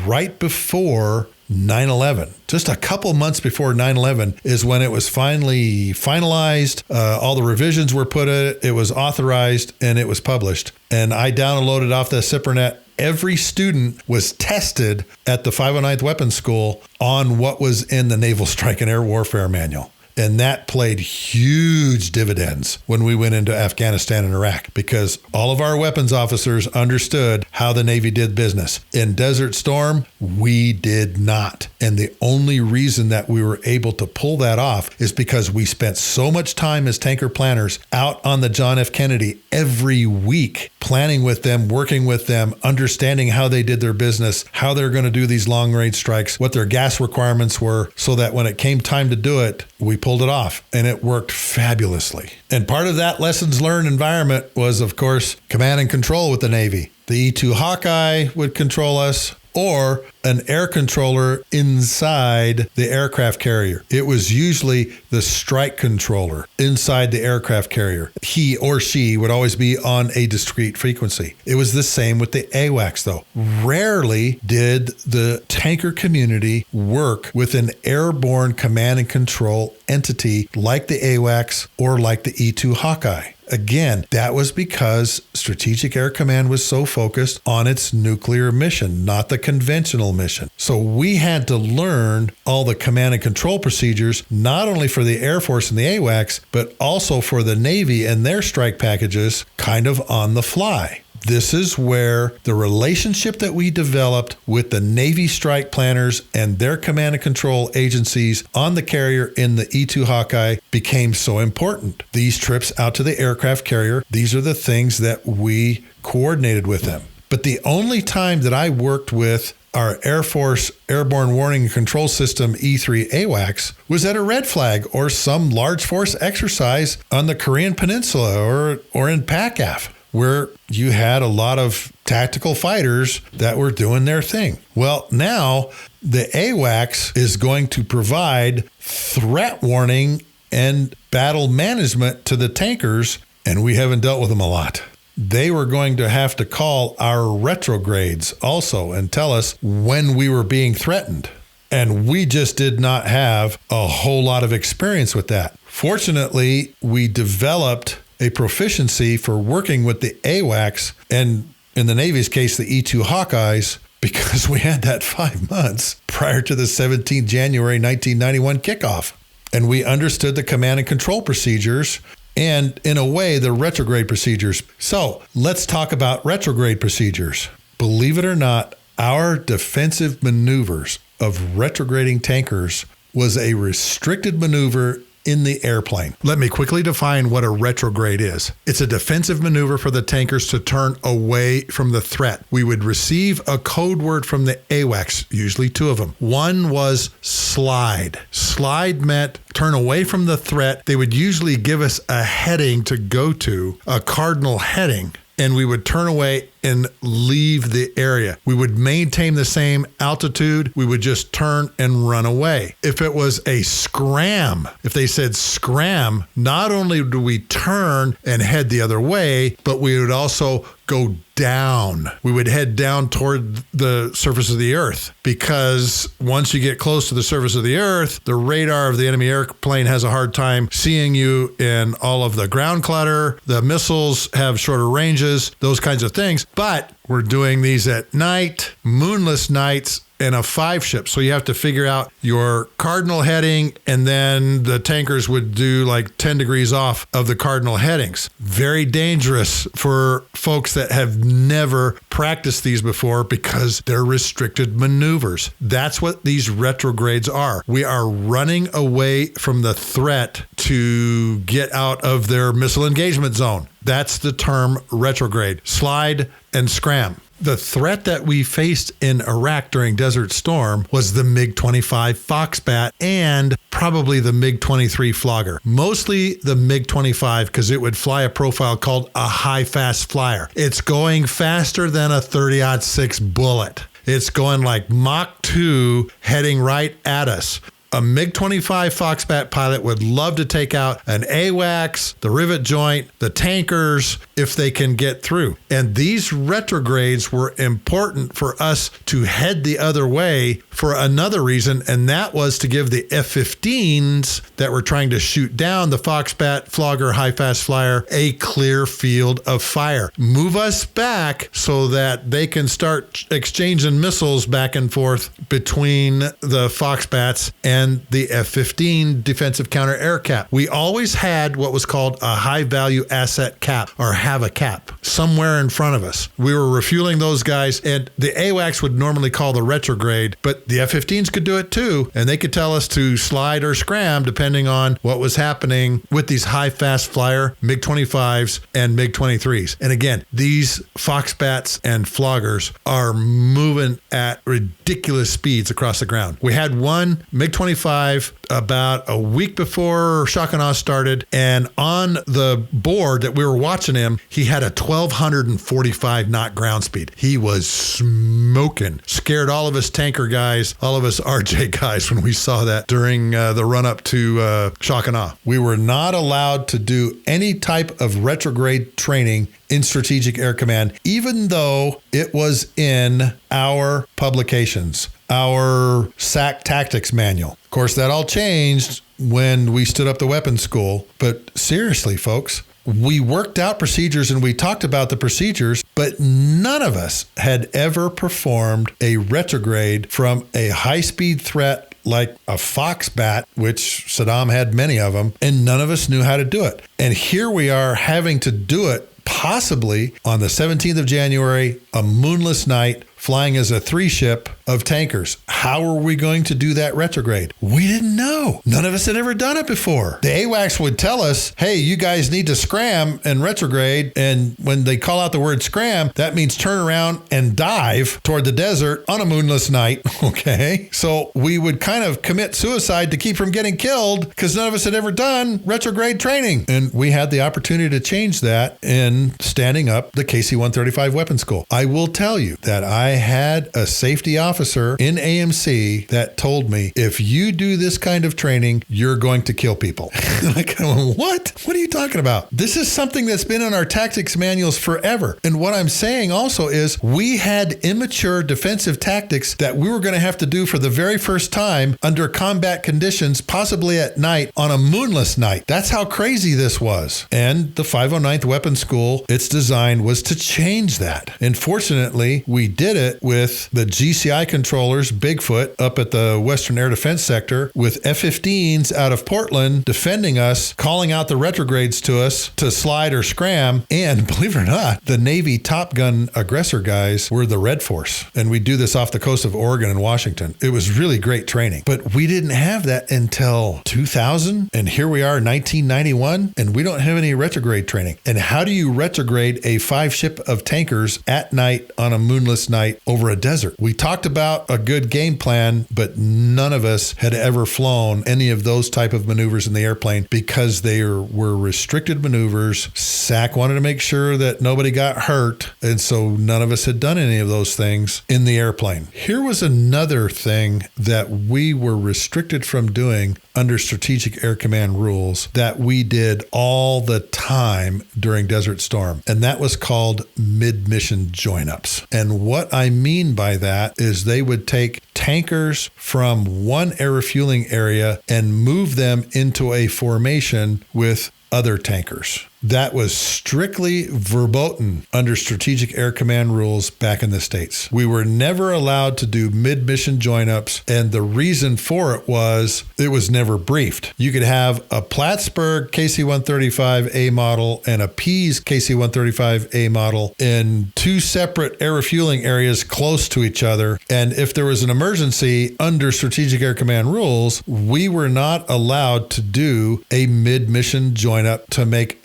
right before 9/11. Just a couple months before 9/11 is when it was finally finalized. All the revisions were put in it. It was authorized and it was published. And I downloaded off the SIPRNet. Every student was tested at the 509th Weapons School on what was in the Naval Strike and Air Warfare Manual. And that played huge dividends when we went into Afghanistan and Iraq, because all of our weapons officers understood how the Navy did business. In Desert Storm, we did not. And the only reason that we were able to pull that off is because we spent so much time as tanker planners out on the John F. Kennedy every week, planning with them, working with them, understanding how they did their business, how they're going to do these long-range strikes, what their gas requirements were, so that when it came time to do it, we pulled it off, and it worked fabulously. And part of that lessons learned environment was, of course, command and control with the Navy. The E-2 Hawkeye would control us, or an air controller inside the aircraft carrier. It was usually the strike controller inside the aircraft carrier. He or she would always be on a discrete frequency. It was the same with the AWACS, though. Rarely did the tanker community work with an airborne command and control entity like the AWACS or like the E-2 Hawkeye. Again, that was because Strategic Air Command was so focused on its nuclear mission, not the conventional mission. So we had to learn all the command and control procedures, not only for the Air Force and the AWACS, but also for the Navy and their strike packages, kind of on the fly. This is where the relationship that we developed with the Navy strike planners and their command and control agencies on the carrier in the E-2 Hawkeye became so important. These trips out to the aircraft carrier, these are the things that we coordinated with them. But the only time that I worked with our Air Force Airborne Warning and Control System E-3 AWACS was at a red flag or some large force exercise on the Korean Peninsula or in PACAF, where you had a lot of tactical fighters that were doing their thing. Well, now the AWACS is going to provide threat warning and battle management to the tankers, and we haven't dealt with them a lot. They were going to have to call our retrogrades also and tell us when we were being threatened. And we just did not have a whole lot of experience with that. Fortunately, we developed a proficiency for working with the AWACS, and in the Navy's case, the E-2 Hawkeyes, because we had that 5 months prior to the 17th January 1991 kickoff. And we understood the command and control procedures and, in a way, the retrograde procedures. So let's talk about retrograde procedures. Believe it or not, our defensive maneuvers of retrograding tankers was a restricted maneuver in the airplane. Let me quickly define what a retrograde is. It's a defensive maneuver for the tankers to turn away from the threat. We would receive a code word from the AWACS, usually two of them. One was slide. Slide meant turn away from the threat. They would usually give us a heading to go to, a cardinal heading. and we would turn away and leave the area. We would maintain the same altitude. We would just turn and run away. If it was a scram, if they said scram, not only do we turn and head the other way, but we would also go down. We would head down toward the surface of the earth, because once you get close to the surface of the earth, the radar of the enemy airplane has a hard time seeing you in all of the ground clutter. The missiles have shorter ranges, those kinds of things. But we're doing these at night, moonless nights, in a 5-ship. So you have to figure out your cardinal heading, and then the tankers would do like 10 degrees off of the cardinal headings. Very dangerous for folks that have never practiced these before, because they're restricted maneuvers. That's what these retrogrades are. We are running away from the threat to get out of their missile engagement zone. That's the term retrograde. Slide and scram. The threat that we faced in Iraq during Desert Storm was the MiG-25 Foxbat and probably the MiG-23 Flogger. Mostly the MiG-25, because it would fly a profile called a high-fast flyer. It's going faster than a 30-06 bullet. It's going like Mach 2 heading right at us. A MiG-25 Foxbat pilot would love to take out an AWACS, the rivet joint, the tankers, if they can get through. And these retrogrades were important for us to head the other way for another reason, and that was to give the F-15s that were trying to shoot down the Foxbat, Flogger, high-fast flyer a clear field of fire. Move us back so that they can start exchanging missiles back and forth between the Foxbats and the F-15 defensive counter-air cap. We always had what was called a high-value asset cap, or have a cap, somewhere in front of us. We were refueling those guys, and the AWACS would normally call the retrograde, but the F-15s could do it too, and they could tell us to slide or scram depending on what was happening with these high-fast flyer MiG-25s and MiG-23s. And again, these Foxbats and Floggers are moving at ridiculous speeds across the ground. We had one MiG-25 about a week before Shock and Awe started, and on the board that we were watching him, he had a 1,245 knot ground speed. He was smoking. Scared all of us tanker guys, all of us RJ guys when we saw that during the run-up to Shock and Awe. We were not allowed to do any type of retrograde training in Strategic Air Command, even though it was in our publications, our SAC Tactics Manual. Of course, that all changed when we stood up the weapons school. But seriously, folks, we worked out procedures and we talked about the procedures, but none of us had ever performed a retrograde from a high-speed threat like a Foxbat, which Saddam had many of them, and none of us knew how to do it. And here we are having to do it possibly on the 17th of January, a moonless night, flying as a 3-ship of tankers. How are we going to do that retrograde? We didn't know. None of us had ever done it before. The AWACS would tell us, hey, you guys need to scram and retrograde. And when they call out the word scram, that means turn around and dive toward the desert on a moonless night. Okay. So we would kind of commit suicide to keep from getting killed because none of us had ever done retrograde training. And we had the opportunity to change that in standing up the KC-135 Weapons School. I will tell you that I had a safety officer in AMC that told me, if you do this kind of training, you're going to kill people. And I kind of went, what? What are you talking about? This is something that's been in our tactics manuals forever. And what I'm saying also is we had immature defensive tactics that we were going to have to do for the very first time under combat conditions, possibly at night on a moonless night. That's how crazy this was. And the 509th Weapons School, its design was to change that. And fortunately, we did it with the GCI controllers, Bigfoot, up at the Western Air Defense Sector, with F-15s out of Portland defending us, calling out the retrogrades to us to slide or scram. And believe it or not, the Navy Top Gun aggressor guys were the Red Force. And we do this off the coast of Oregon and Washington. It was really great training. But we didn't have that until 2000. And here we are, 1991, and we don't have any retrograde training. And how do you retrograde a 5-ship of tankers at night on a moonless night over a desert? We talked about a good game plan, but none of us had ever flown any any of those type of maneuvers in the airplane because they were restricted maneuvers. SAC wanted to make sure that nobody got hurt, and so none of us had done any of those things in the airplane. Here was another thing that we were restricted from doing under Strategic Air Command rules that we did all the time during Desert Storm, and that was called mid-mission join-ups. And what I mean by that is they would take tankers from one air refueling area and move them into a formation with other tankers. That was strictly verboten under Strategic Air Command rules back in the States. We were never allowed to do mid-mission join-ups, and the reason for it was never briefed. You could have a Plattsburgh KC-135A model and a Pease KC-135A model in two separate air refueling areas close to each other, and if there was an emergency under Strategic Air Command rules, we were not allowed to do a mid-mission join-up to make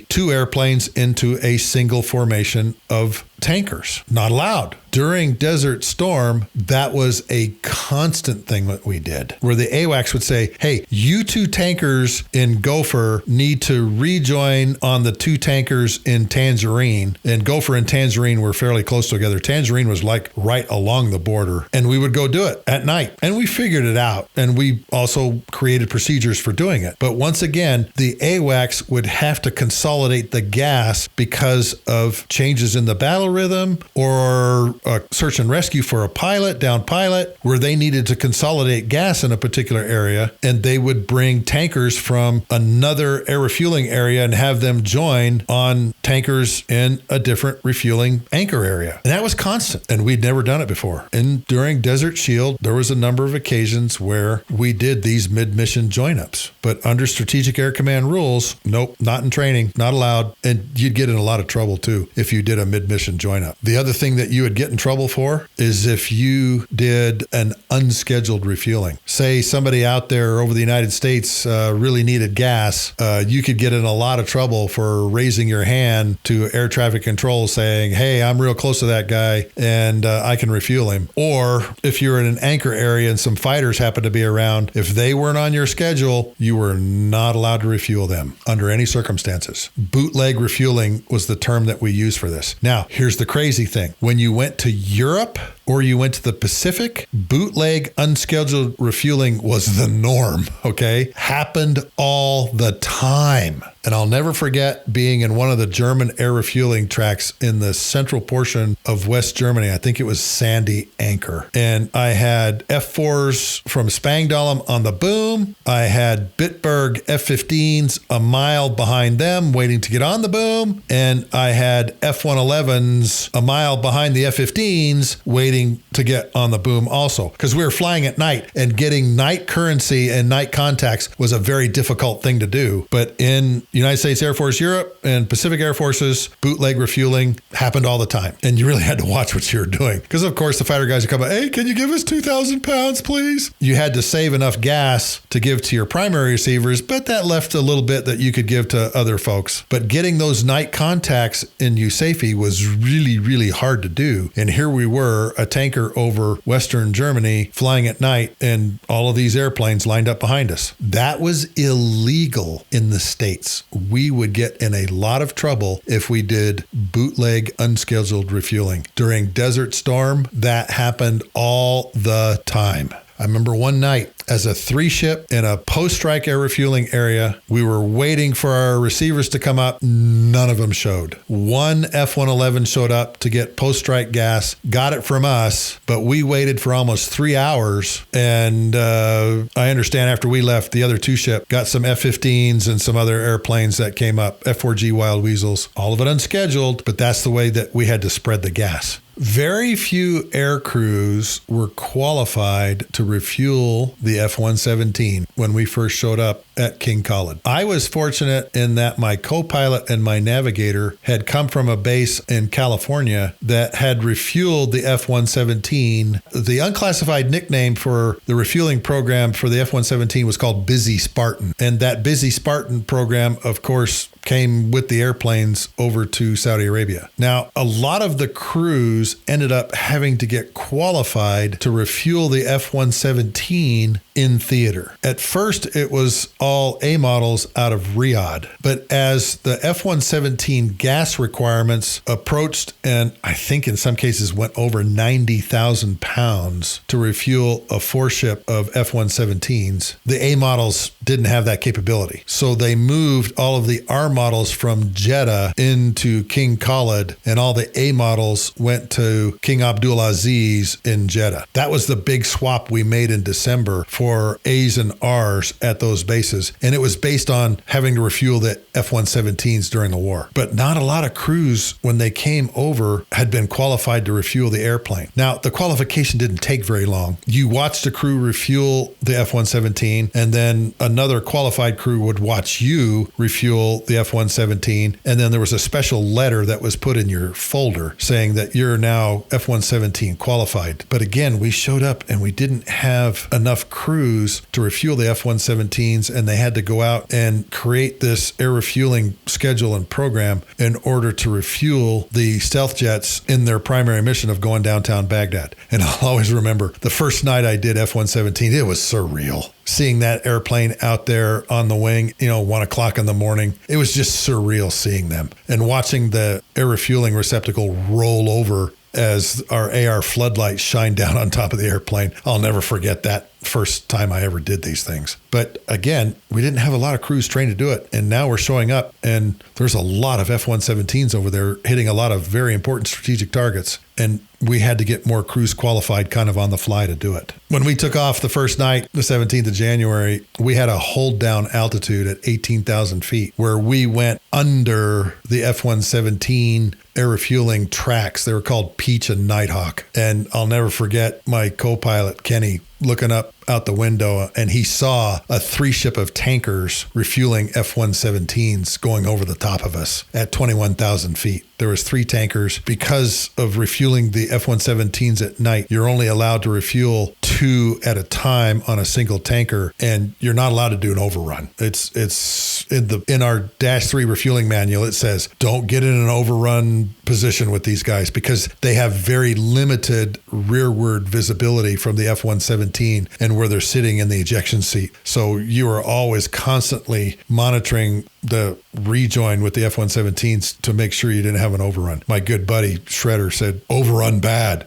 two airplanes into a single formation of tankers. Not allowed. During Desert Storm, that was a constant thing that we did, where the AWACS would say, hey, you two tankers in Gopher need to rejoin on the two tankers in Tangerine. And Gopher and Tangerine were fairly close together. Tangerine was like right along the border. And we would go do it at night. And we figured it out. And we also created procedures for doing it. But once again, the AWACS would have to consolidate the gas because of changes in the battle rhythm or a search and rescue for a down pilot, where they needed to consolidate gas in a particular area, and they would bring tankers from another air refueling area and have them join on tankers in a different refueling anchor area. And that was constant, and we'd never done it before. And during Desert Shield, there was a number of occasions where we did these mid-mission join-ups. But under Strategic Air Command rules, nope, not in training, not allowed. And you'd get in a lot of trouble too if you did a mid-mission join-up. The other thing that you would get in trouble for is if you did an unscheduled refueling. Say somebody out there over the United States really needed gas, you could get in a lot of trouble for raising your hand to air traffic control saying, hey, I'm real close to that guy and I can refuel him. Or if you're in an anchor area and some fighters happen to be around, if they weren't on your schedule, you were not allowed to refuel them under any circumstances. Bootleg refueling was the term that we use for this. Now, here's the crazy thing. When you went to Europe or you went to the Pacific, bootleg unscheduled refueling was the norm, okay? Happened all the time. And I'll never forget being in one of the German air refueling tracks in the central portion of West Germany. I think it was Sandy Anchor. And I had F4s from Spangdahlem on the boom. I had Bitburg F-15s a mile behind them waiting to get on the boom. And I had F-111s a mile behind the F-15s waiting to get on the boom also. Because we were flying at night, and getting night currency and night contacts was a very difficult thing to do. But in United States Air Force Europe and Pacific Air Forces, bootleg refueling happened all the time. And you really had to watch what you were doing. Because of course the fighter guys would come up, hey, can you give us 2,000 pounds, please? You had to save enough gas to give to your primary receivers, but that left a little bit that you could give to other folks. But getting those night contacts in USAFE was really, really hard to do. And here we were, a tanker over Western Germany flying at night, and all of these airplanes lined up behind us. That was illegal in the States. We would get in a lot of trouble if we did bootleg unscheduled refueling. During Desert Storm, that happened all the time. I remember one night as a 3-ship in a post-strike air refueling area, we were waiting for our receivers to come up. None of them showed. One F-111 showed up to get post-strike gas, got it from us, but we waited for almost 3 hours. And I understand after we left, the other 2-ship got some F-15s and some other airplanes that came up, F-4G Wild Weasels, all of it unscheduled, but that's the way that we had to spread the gas. Very few air crews were qualified to refuel the F-117 when we first showed up at King Khalid. I was fortunate in that my co-pilot and my navigator had come from a base in California that had refueled the F-117. The unclassified nickname for the refueling program for the F-117 was called Busy Spartan. And that Busy Spartan program, of course, came with the airplanes over to Saudi Arabia. Now, a lot of the crews ended up having to get qualified to refuel the F-117 in theater. At first, it was all A models out of Riyadh. But as the F-117 gas requirements approached, and I think in some cases went over 90,000 pounds to refuel a 4-ship of F-117s, the A models didn't have that capability. So they moved all of the R models from Jeddah into King Khalid, and all the A models went to King Abdulaziz in Jeddah. That was the big swap we made in December for A's and R's at those bases. And it was based on having to refuel the F-117s during the war. But not a lot of crews, when they came over, had been qualified to refuel the airplane. Now, the qualification didn't take very long. You watched a crew refuel the F-117, and then another qualified crew would watch you refuel the F-117. And then there was a special letter that was put in your folder saying that you're now F-117 qualified. But again, we showed up and we didn't have enough crews to refuel the F-117s, and they had to go out and create this air refueling schedule and program in order to refuel the stealth jets in their primary mission of going downtown Baghdad. And I'll always remember the first night I did F-117, it was surreal. Seeing that airplane out there on the wing, 1 o'clock in the morning, it was just surreal seeing them. And watching the air refueling receptacle roll over as our AR floodlights shine down on top of the airplane. I'll never forget that first time I ever did these things. But again, we didn't have a lot of crews trained to do it. And now we're showing up, and there's a lot of F-117s over there hitting a lot of very important strategic targets. And we had to get more crews qualified kind of on the fly to do it. When we took off the first night, the 17th of January, we had a hold down altitude at 18,000 feet where we went under the F-117 air refueling tracks. They were called Peach and Nighthawk. And I'll never forget my co-pilot, Kenny, looking up out the window, and he saw a 3-ship of tankers refueling F-117s going over the top of us at 21,000 feet. There was 3 tankers. Because of refueling the F-117s at night, you're only allowed to refuel 2 at a time on a single tanker, and you're not allowed to do an overrun. It's in our Dash 3 refueling manual, it says, don't get in an overrun position with these guys because they have very limited rearward visibility from the F-117 and where they're sitting in the ejection seat. So you are always constantly monitoring the rejoin with the F-117s to make sure you didn't have an overrun. My good buddy Shredder said, overrun bad.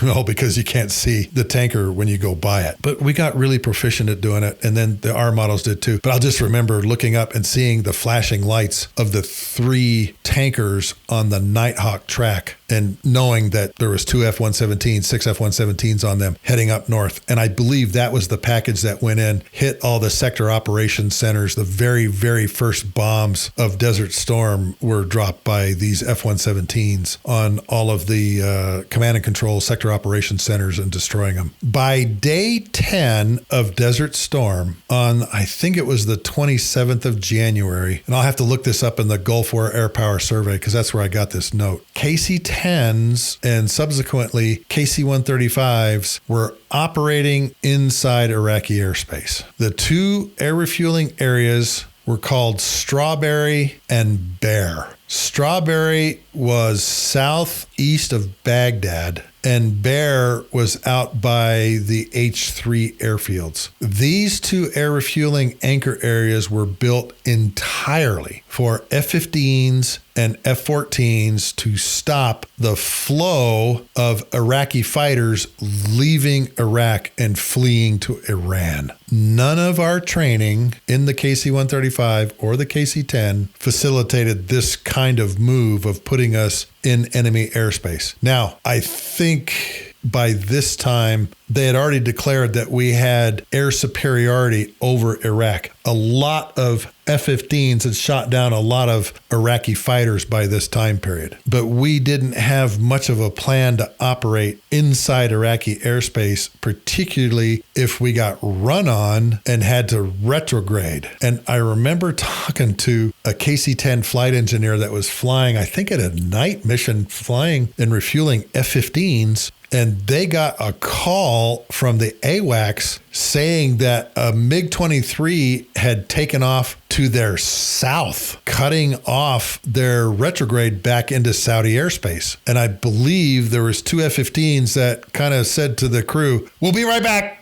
Well, because you can't see the tanker when you go by it. But we got really proficient at doing it, and then the R models did too. But I'll just remember looking up and seeing the flashing lights of the 3 tankers on the Nighthawk track and knowing that there was 2 F-117s, 6 F-117s on them heading up north. And I believe that was the package that went in, hit all the sector operations centers. The very, very first bombs of Desert Storm were dropped by these F-117s on all of the command and control sector operations centers and destroying them. By day 10 of Desert Storm, on I think it was the 27th of January, and I'll have to look this up in the Gulf War Air Power Survey because that's where I got this note. KC-10s and subsequently KC-135s were operating inside Iraqi airspace. The 2 air refueling areas were called Strawberry and Bear. Strawberry was southeast of Baghdad, and Bear was out by the H-3 airfields. These 2 air refueling anchor areas were built entirely for F-15s and F-14s to stop the flow of Iraqi fighters leaving Iraq and fleeing to Iran. None of our training in the KC-135 or the KC-10 facilitated this kind of move of putting us in enemy airspace. Now, I think by this time, they had already declared that we had air superiority over Iraq. A lot of F-15s had shot down a lot of Iraqi fighters by this time period. But we didn't have much of a plan to operate inside Iraqi airspace, particularly if we got run on and had to retrograde. And I remember talking to a KC-10 flight engineer that was flying, I think at a night mission, flying and refueling F-15s. and they got a call from the AWACS saying that a MiG-23 had taken off to their south, cutting off their retrograde back into Saudi airspace. And I believe there was 2 F-15s that kind of said to the crew, "We'll be right back,"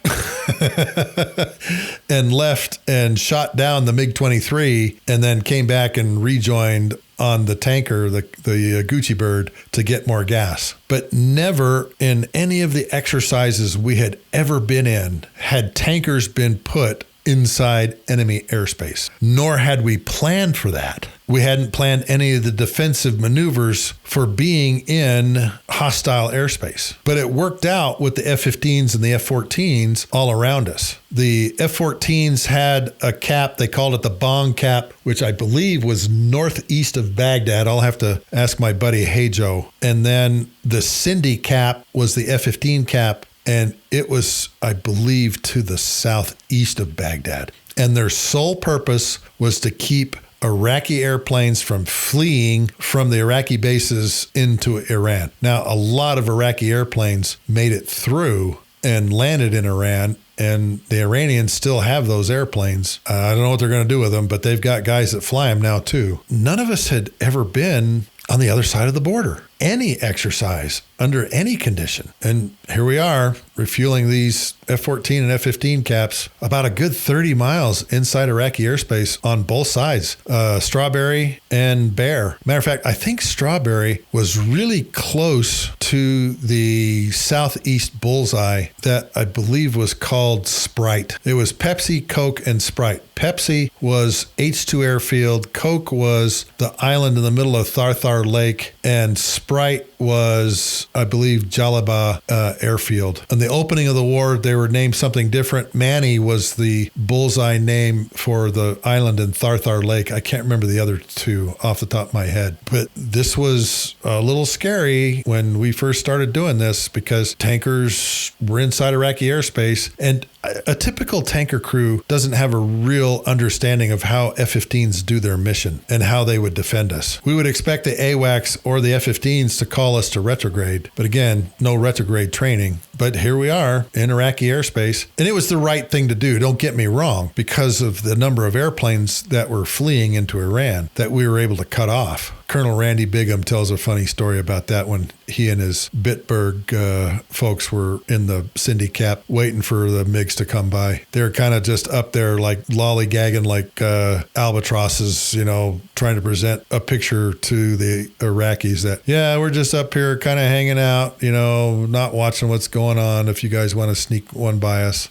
and left and shot down the MiG-23, and then came back and rejoined on the tanker, the Gucci Bird, to get more gas. But never in any of the exercises we had ever been in had tankers been put inside enemy airspace, nor had we planned for that. We hadn't planned any of the defensive maneuvers for being in hostile airspace. But it worked out with the F-15s and the F-14s all around us. The F-14s had a cap, they called it the Bong cap, which I believe was northeast of Baghdad. I'll have to ask my buddy Hajo. And then the Cindy cap was the F-15 cap, and it was, I believe, to the southeast of Baghdad. And their sole purpose was to keep Iraqi airplanes from fleeing from the Iraqi bases into Iran. Now, a lot of Iraqi airplanes made it through and landed in Iran, and the Iranians still have those airplanes. I don't know what they're going to do with them, but they've got guys that fly them now too. None of us had ever been on the other side of the border, any exercise, under any condition. And here we are, refueling these F-14 and F-15 caps about a good 30 miles inside Iraqi airspace on both sides, Strawberry and Bear. Matter of fact, I think Strawberry was really close to the southeast bullseye that I believe was called Sprite. It was Pepsi, Coke, and Sprite. Pepsi was H2 Airfield, Coke was the island in the middle of Tharthar Lake, and Sprite was, I believe, Jalaba Airfield. In the opening of the war, they were named something different. Manny was the bullseye name for the island in Tharthar Lake. I can't remember the other two off the top of my head. But this was a little scary when we first started doing this because tankers were inside Iraqi airspace, and a typical tanker crew doesn't have a real understanding of how F-15s do their mission and how they would defend us. We would expect the AWACS or the F-15s to call us to retrograde, but again, no retrograde training. But here we are in Iraqi airspace, and it was the right thing to do, don't get me wrong, because of the number of airplanes that were fleeing into Iran that we were able to cut off. Colonel Randy Bigham tells a funny story about that when he and his Bitburg folks were in the Cindy cap waiting for the MiGs to come by. They're kind of just up there like lollygagging like albatrosses, you know, trying to present a picture to the Iraqis that, yeah, we're just up here kind of hanging out, you know, not watching what's going on if you guys want to sneak one by us.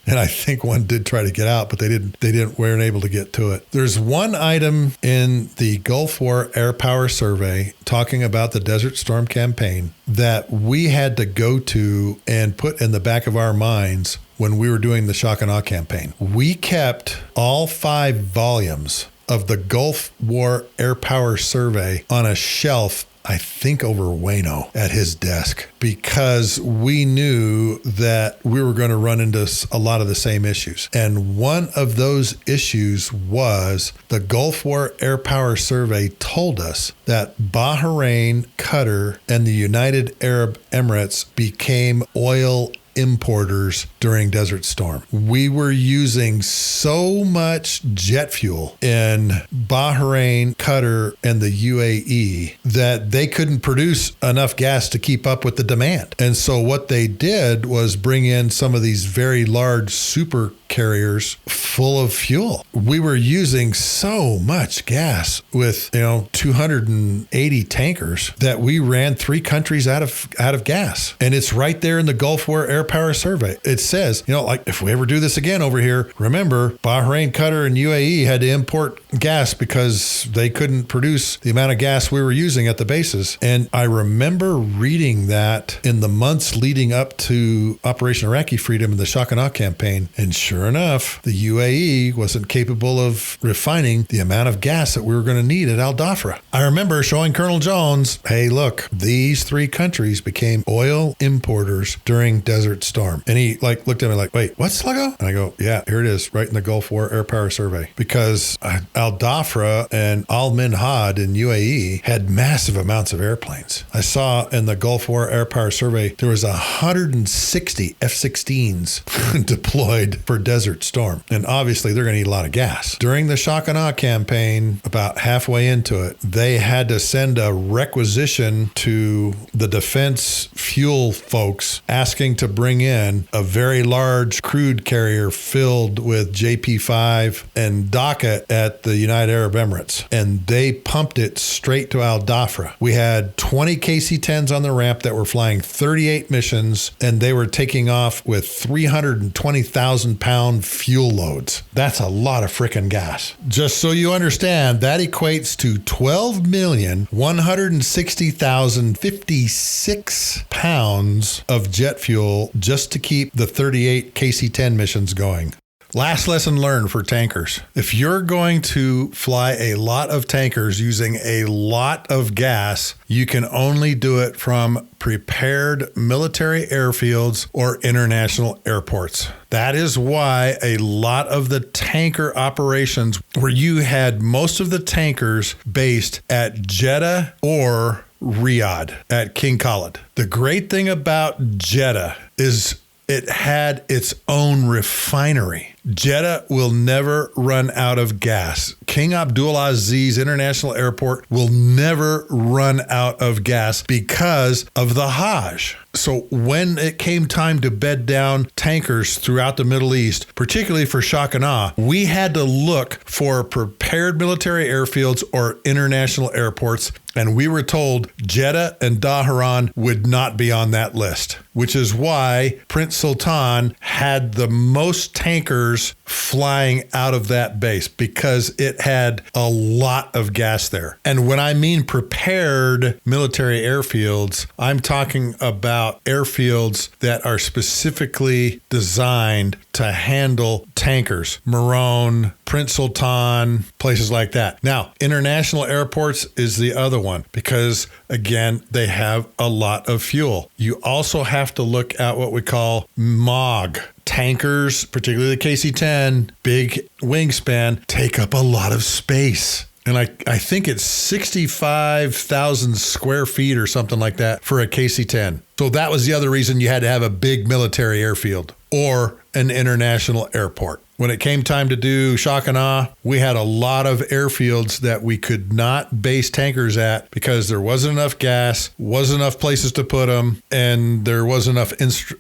And I think one did try to get out, but weren't able to get to it. There's one item in the Gulf War Air Power Survey talking about the Desert Storm campaign that we had to go to and put in the back of our minds when we were doing the Shock and Awe campaign. We kept all 5 volumes of the Gulf War Air Power Survey on a shelf, I think over Wayno at his desk, because we knew that we were going to run into a lot of the same issues. And one of those issues was the Gulf War Air Power Survey told us that Bahrain, Qatar, and the United Arab Emirates became oil importers during Desert Storm. We were using so much jet fuel in Bahrain, Qatar, and the UAE that they couldn't produce enough gas to keep up with the demand. And so what they did was bring in some of these very large super carriers full of fuel. We were using so much gas with, 280 tankers that we ran 3 countries out of gas. And it's right there in the Gulf War Air Power Survey. It says, like if we ever do this again over here, remember Bahrain, Qatar, and UAE had to import gas because they couldn't produce the amount of gas we were using at the bases. And I remember reading that in the months leading up to Operation Iraqi Freedom and the Shock and Awe campaign. And sure enough, the UAE wasn't capable of refining the amount of gas that we were going to need at Al Dhafra. I remember showing Colonel Jones, hey, look, these three countries became oil importers during Desert Storm. And he looked at me like, wait, what, Sluggo? And I go, yeah, here it is, right in the Gulf War Air Power Survey. Because Al Dhafra and Al Minhad in UAE had massive amounts of airplanes. I saw in the Gulf War Air Power Survey, there was 160 F-16s deployed for Desert Storm. And obviously they're going to need a lot of gas. During the Shock and Awe campaign, about halfway into it, they had to send a requisition to the defense fuel folks asking to bring in a very large crude carrier filled with JP5 and dock it at the United Arab Emirates. And they pumped it straight to Al Dhafra. We had 20 KC-10s on the ramp that were flying 38 missions, and they were taking off with 320,000 pound fuel loads. That's a lot of frickin' gas. Just so you understand, that equates to 12,160,056 pounds of jet fuel just to keep the 38 KC-10 missions going. Last lesson learned for tankers. If you're going to fly a lot of tankers using a lot of gas, you can only do it from prepared military airfields or international airports. That is why a lot of the tanker operations where you had most of the tankers based at Jeddah or Riyadh at King Khalid. The great thing about Jeddah is it had its own refinery. Jeddah will never run out of gas. King Abdulaziz International Airport will never run out of gas because of the Hajj. So when it came time to bed down tankers throughout the Middle East, particularly for Shock and Awe, we had to look for prepared military airfields or international airports, and we were told Jeddah and Dhahran would not be on that list, which is why Prince Sultan had the most tankers flying out of that base because it had a lot of gas there. And when I mean prepared military airfields, I'm talking about airfields that are specifically designed to handle tankers, Marone, Prince Sultan, places like that. Now, international airports is the other one because, again, they have a lot of fuel. You also have to look at what we call MOG. Tankers, particularly the KC-10, big wingspan, take up a lot of space. And I think it's 65,000 square feet or something like that for a KC-10. So that was the other reason you had to have a big military airfield or an international airport. When it came time to do Shock and Awe, we had a lot of airfields that we could not base tankers at because there wasn't enough gas, wasn't enough places to put them, and there wasn't enough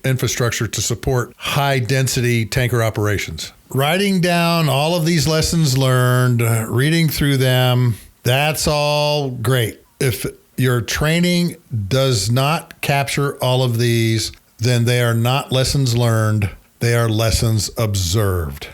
infrastructure to support high-density tanker operations. Writing down all of these lessons learned, reading through them, that's all great. If your training does not capture all of these, then they are not lessons learned. They are lessons observed.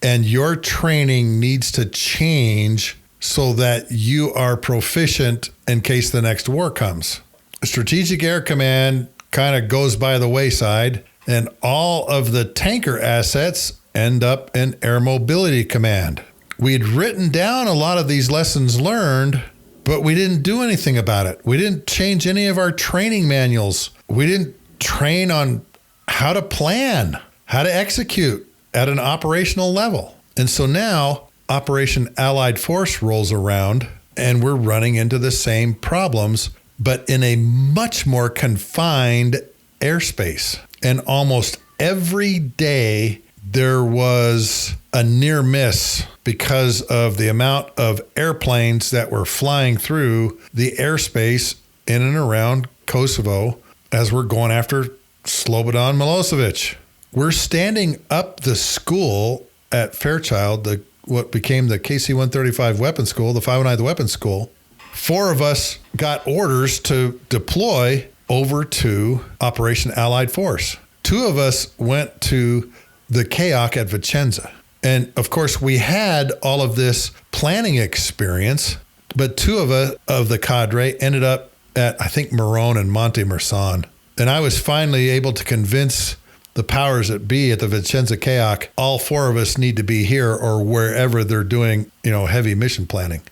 And your training needs to change so that you are proficient in case the next war comes. Strategic Air Command kind of goes by the wayside, and all of the tanker assets end up in Air Mobility Command. We'd written down a lot of these lessons learned, but we didn't do anything about it. We didn't change any of our training manuals. We didn't train on how to plan, how to execute at an operational level. And so now Operation Allied Force rolls around and we're running into the same problems, but in a much more confined airspace. And almost every day there was a near miss because of the amount of airplanes that were flying through the airspace in and around Kosovo as we're going after Slobodan Milosevic. We're standing up the school at Fairchild, what became the KC-135 Weapons School, the 509th Weapons School. 4 of us got orders to deploy over to Operation Allied Force. 2 of us went to the KAOC at Vicenza. And of course, we had all of this planning experience, but 2 of the cadre ended up at, I think, Marone and Monte Marsan. And I was finally able to convince the powers that be at the Vicenza Cayock, all 4 of us need to be here or wherever they're doing, heavy mission planning.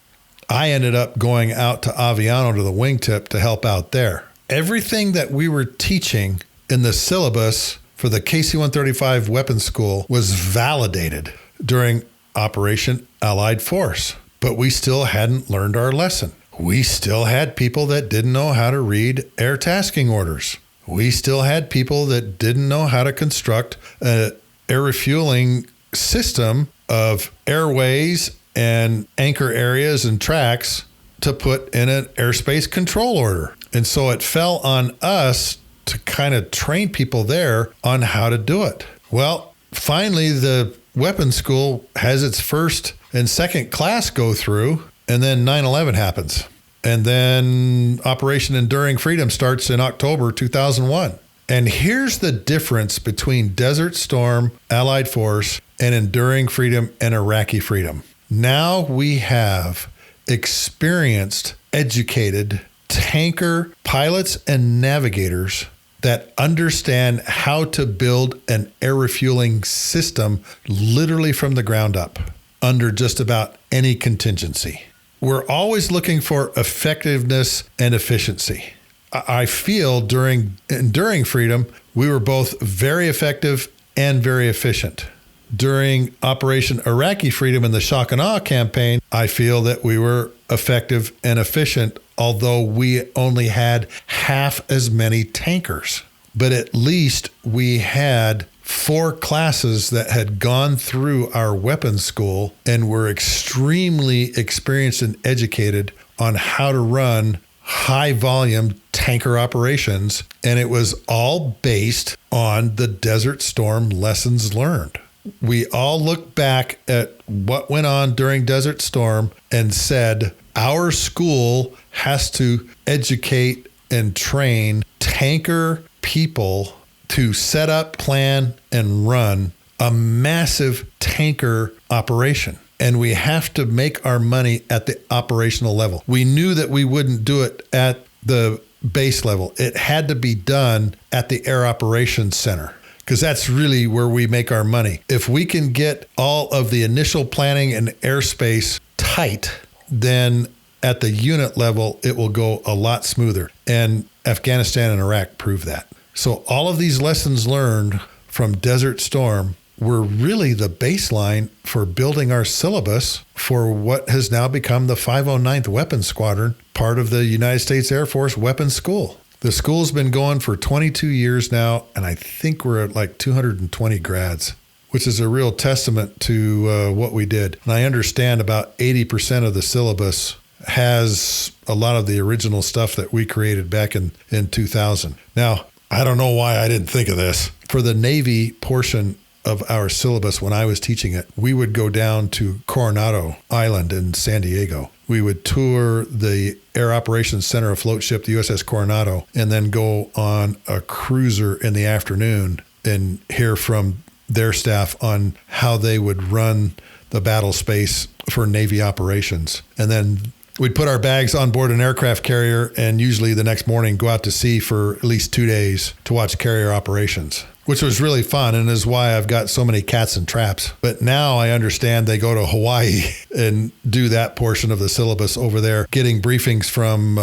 I ended up going out to Aviano to the wingtip to help out there. Everything that we were teaching in the syllabus for the KC-135 Weapons School was validated during Operation Allied Force, but we still hadn't learned our lesson. We still had people that didn't know how to read air tasking orders. We still had people that didn't know how to construct an air refueling system of airways and anchor areas and tracks to put in an airspace control order. And so it fell on us to kind of train people there on how to do it. Well, finally, the weapons school has its first and second class go through, and then 9/11 happens. And then Operation Enduring Freedom starts in October 2001. And here's the difference between Desert Storm, Allied Force, and Enduring Freedom and Iraqi Freedom. Now we have experienced, educated tanker pilots and navigators that understand how to build an air refueling system literally from the ground up under just about any contingency. We're always looking for effectiveness and efficiency. I feel during Enduring Freedom, we were both very effective and very efficient. During Operation Iraqi Freedom in the Shock and Awe campaign, I feel that we were effective and efficient, although we only had half as many tankers. But at least we had 4 classes that had gone through our weapons school and were extremely experienced and educated on how to run high volume tanker operations. And it was all based on the Desert Storm lessons learned. We all look back at what went on during Desert Storm and said, our school has to educate and train tanker people to set up, plan, and run a massive tanker operation. And we have to make our money at the operational level. We knew that we wouldn't do it at the base level. It had to be done at the Air Operations Center, because that's really where we make our money. If we can get all of the initial planning and airspace tight, then at the unit level, it will go a lot smoother. And Afghanistan and Iraq prove that. So all of these lessons learned from Desert Storm were really the baseline for building our syllabus for what has now become the 509th Weapons Squadron, part of the United States Air Force Weapons School. The school's been going for 22 years now, and I think we're at like 220 grads, which is a real testament to what we did. And I understand about 80% of the syllabus has a lot of the original stuff that we created back in 2000. Now, I don't know why I didn't think of this. For the Navy portion of our syllabus, when I was teaching it, we would go down to Coronado Island in San Diego. We would tour the Air Operations Center afloat ship, the USS Coronado, and then go on a cruiser in the afternoon and hear from their staff on how they would run the battle space for Navy operations. And then we'd put our bags on board an aircraft carrier and usually the next morning go out to sea for at least 2 days to watch carrier operations, which was really fun and is why I've got so many cats and traps. But now I understand they go to Hawaii and do that portion of the syllabus over there, getting briefings from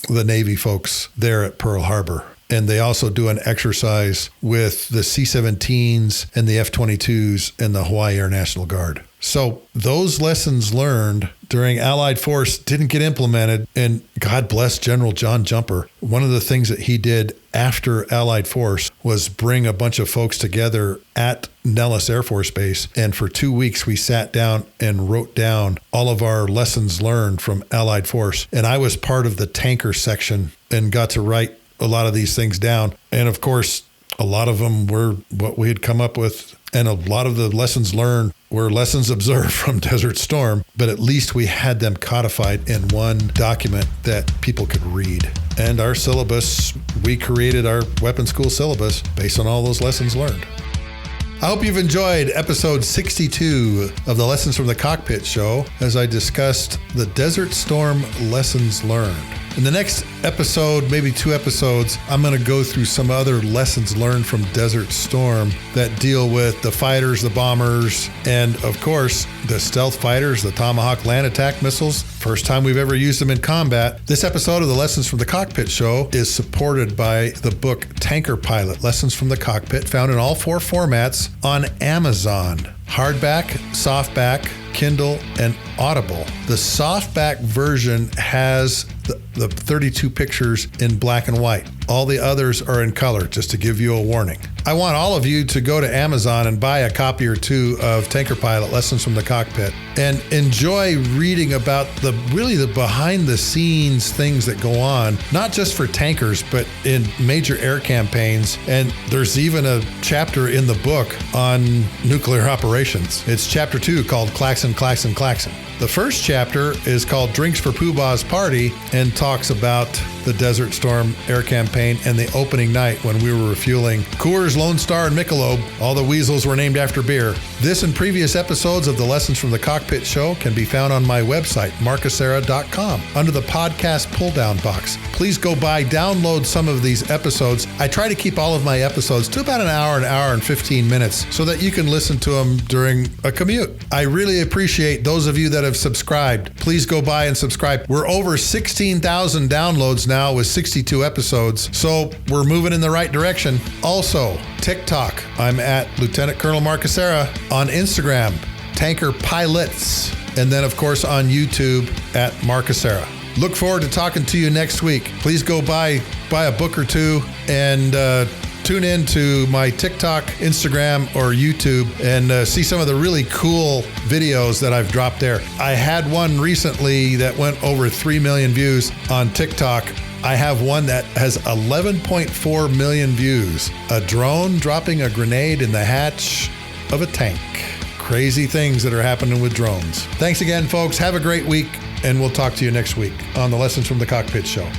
the Navy folks there at Pearl Harbor. And they also do an exercise with the C-17s and the F-22s and the Hawaii Air National Guard. So those lessons learned during Allied Force didn't get implemented. And God bless General John Jumper. One of the things that he did after Allied Force was bring a bunch of folks together at Nellis Air Force Base. And for 2 weeks, we sat down and wrote down all of our lessons learned from Allied Force. And I was part of the tanker section and got to write a lot of these things down. And of course, a lot of them were what we had come up with. And a lot of the lessons learned were lessons observed from Desert Storm, but at least we had them codified in one document that people could read. And our syllabus, we created our weapons school syllabus based on all those lessons learned. I hope you've enjoyed episode 62 of the Lessons from the Cockpit show as I discussed the Desert Storm lessons learned. In the next episode, maybe 2 episodes, I'm going to go through some other lessons learned from Desert Storm that deal with the fighters, the bombers, and of course, the stealth fighters, the Tomahawk land attack missiles. First time we've ever used them in combat. This episode of the Lessons from the Cockpit show is supported by the book Tanker Pilot, Lessons from the Cockpit, found in all 4 formats on Amazon. Hardback, softback, Kindle, and Audible. The softback version has the 32 pictures in black and white. All the others are in color, just to give you a warning. I want all of you to go to Amazon and buy a copy or 2 of Tanker Pilot, Lessons from the Cockpit, and enjoy reading about the behind the scenes things that go on, not just for tankers, but in major air campaigns. And there's even a chapter in the book on nuclear operations. It's chapter 2 called Klaxon, Klaxon, Klaxon. The first chapter is called Drinks for Poobah's Party and talks about the Desert Storm air campaign and the opening night when we were refueling Coors, Lone Star, and Michelob. All the weasels were named after beer. This and previous episodes of the Lessons from the Cockpit show can be found on my website, markhasara.com, under the podcast pull-down box. Please go by, download some of these episodes. I try to keep all of my episodes to about an hour and 15 minutes so that you can listen to them during a commute. I really appreciate those of you that have subscribed. Please go by and subscribe. We're over 16,000 downloads now with 62 episodes, so we're moving in the right direction. Also, TikTok, I'm at Lieutenant Colonel Mark Hasara. On Instagram, Tanker Pilots, and then of course on YouTube at Mark Hasara. Look forward to talking to you next week. Please go buy a book or 2 and tune in to my TikTok, Instagram, or YouTube and see some of the really cool videos that I've dropped there. I had one recently that went over 3 million views on TikTok. I have one that has 11.4 million views. A drone dropping a grenade in the hatch of a tank. Crazy things that are happening with drones. Thanks again, folks. Have a great week, and we'll talk to you next week on the Lessons from the Cockpit show.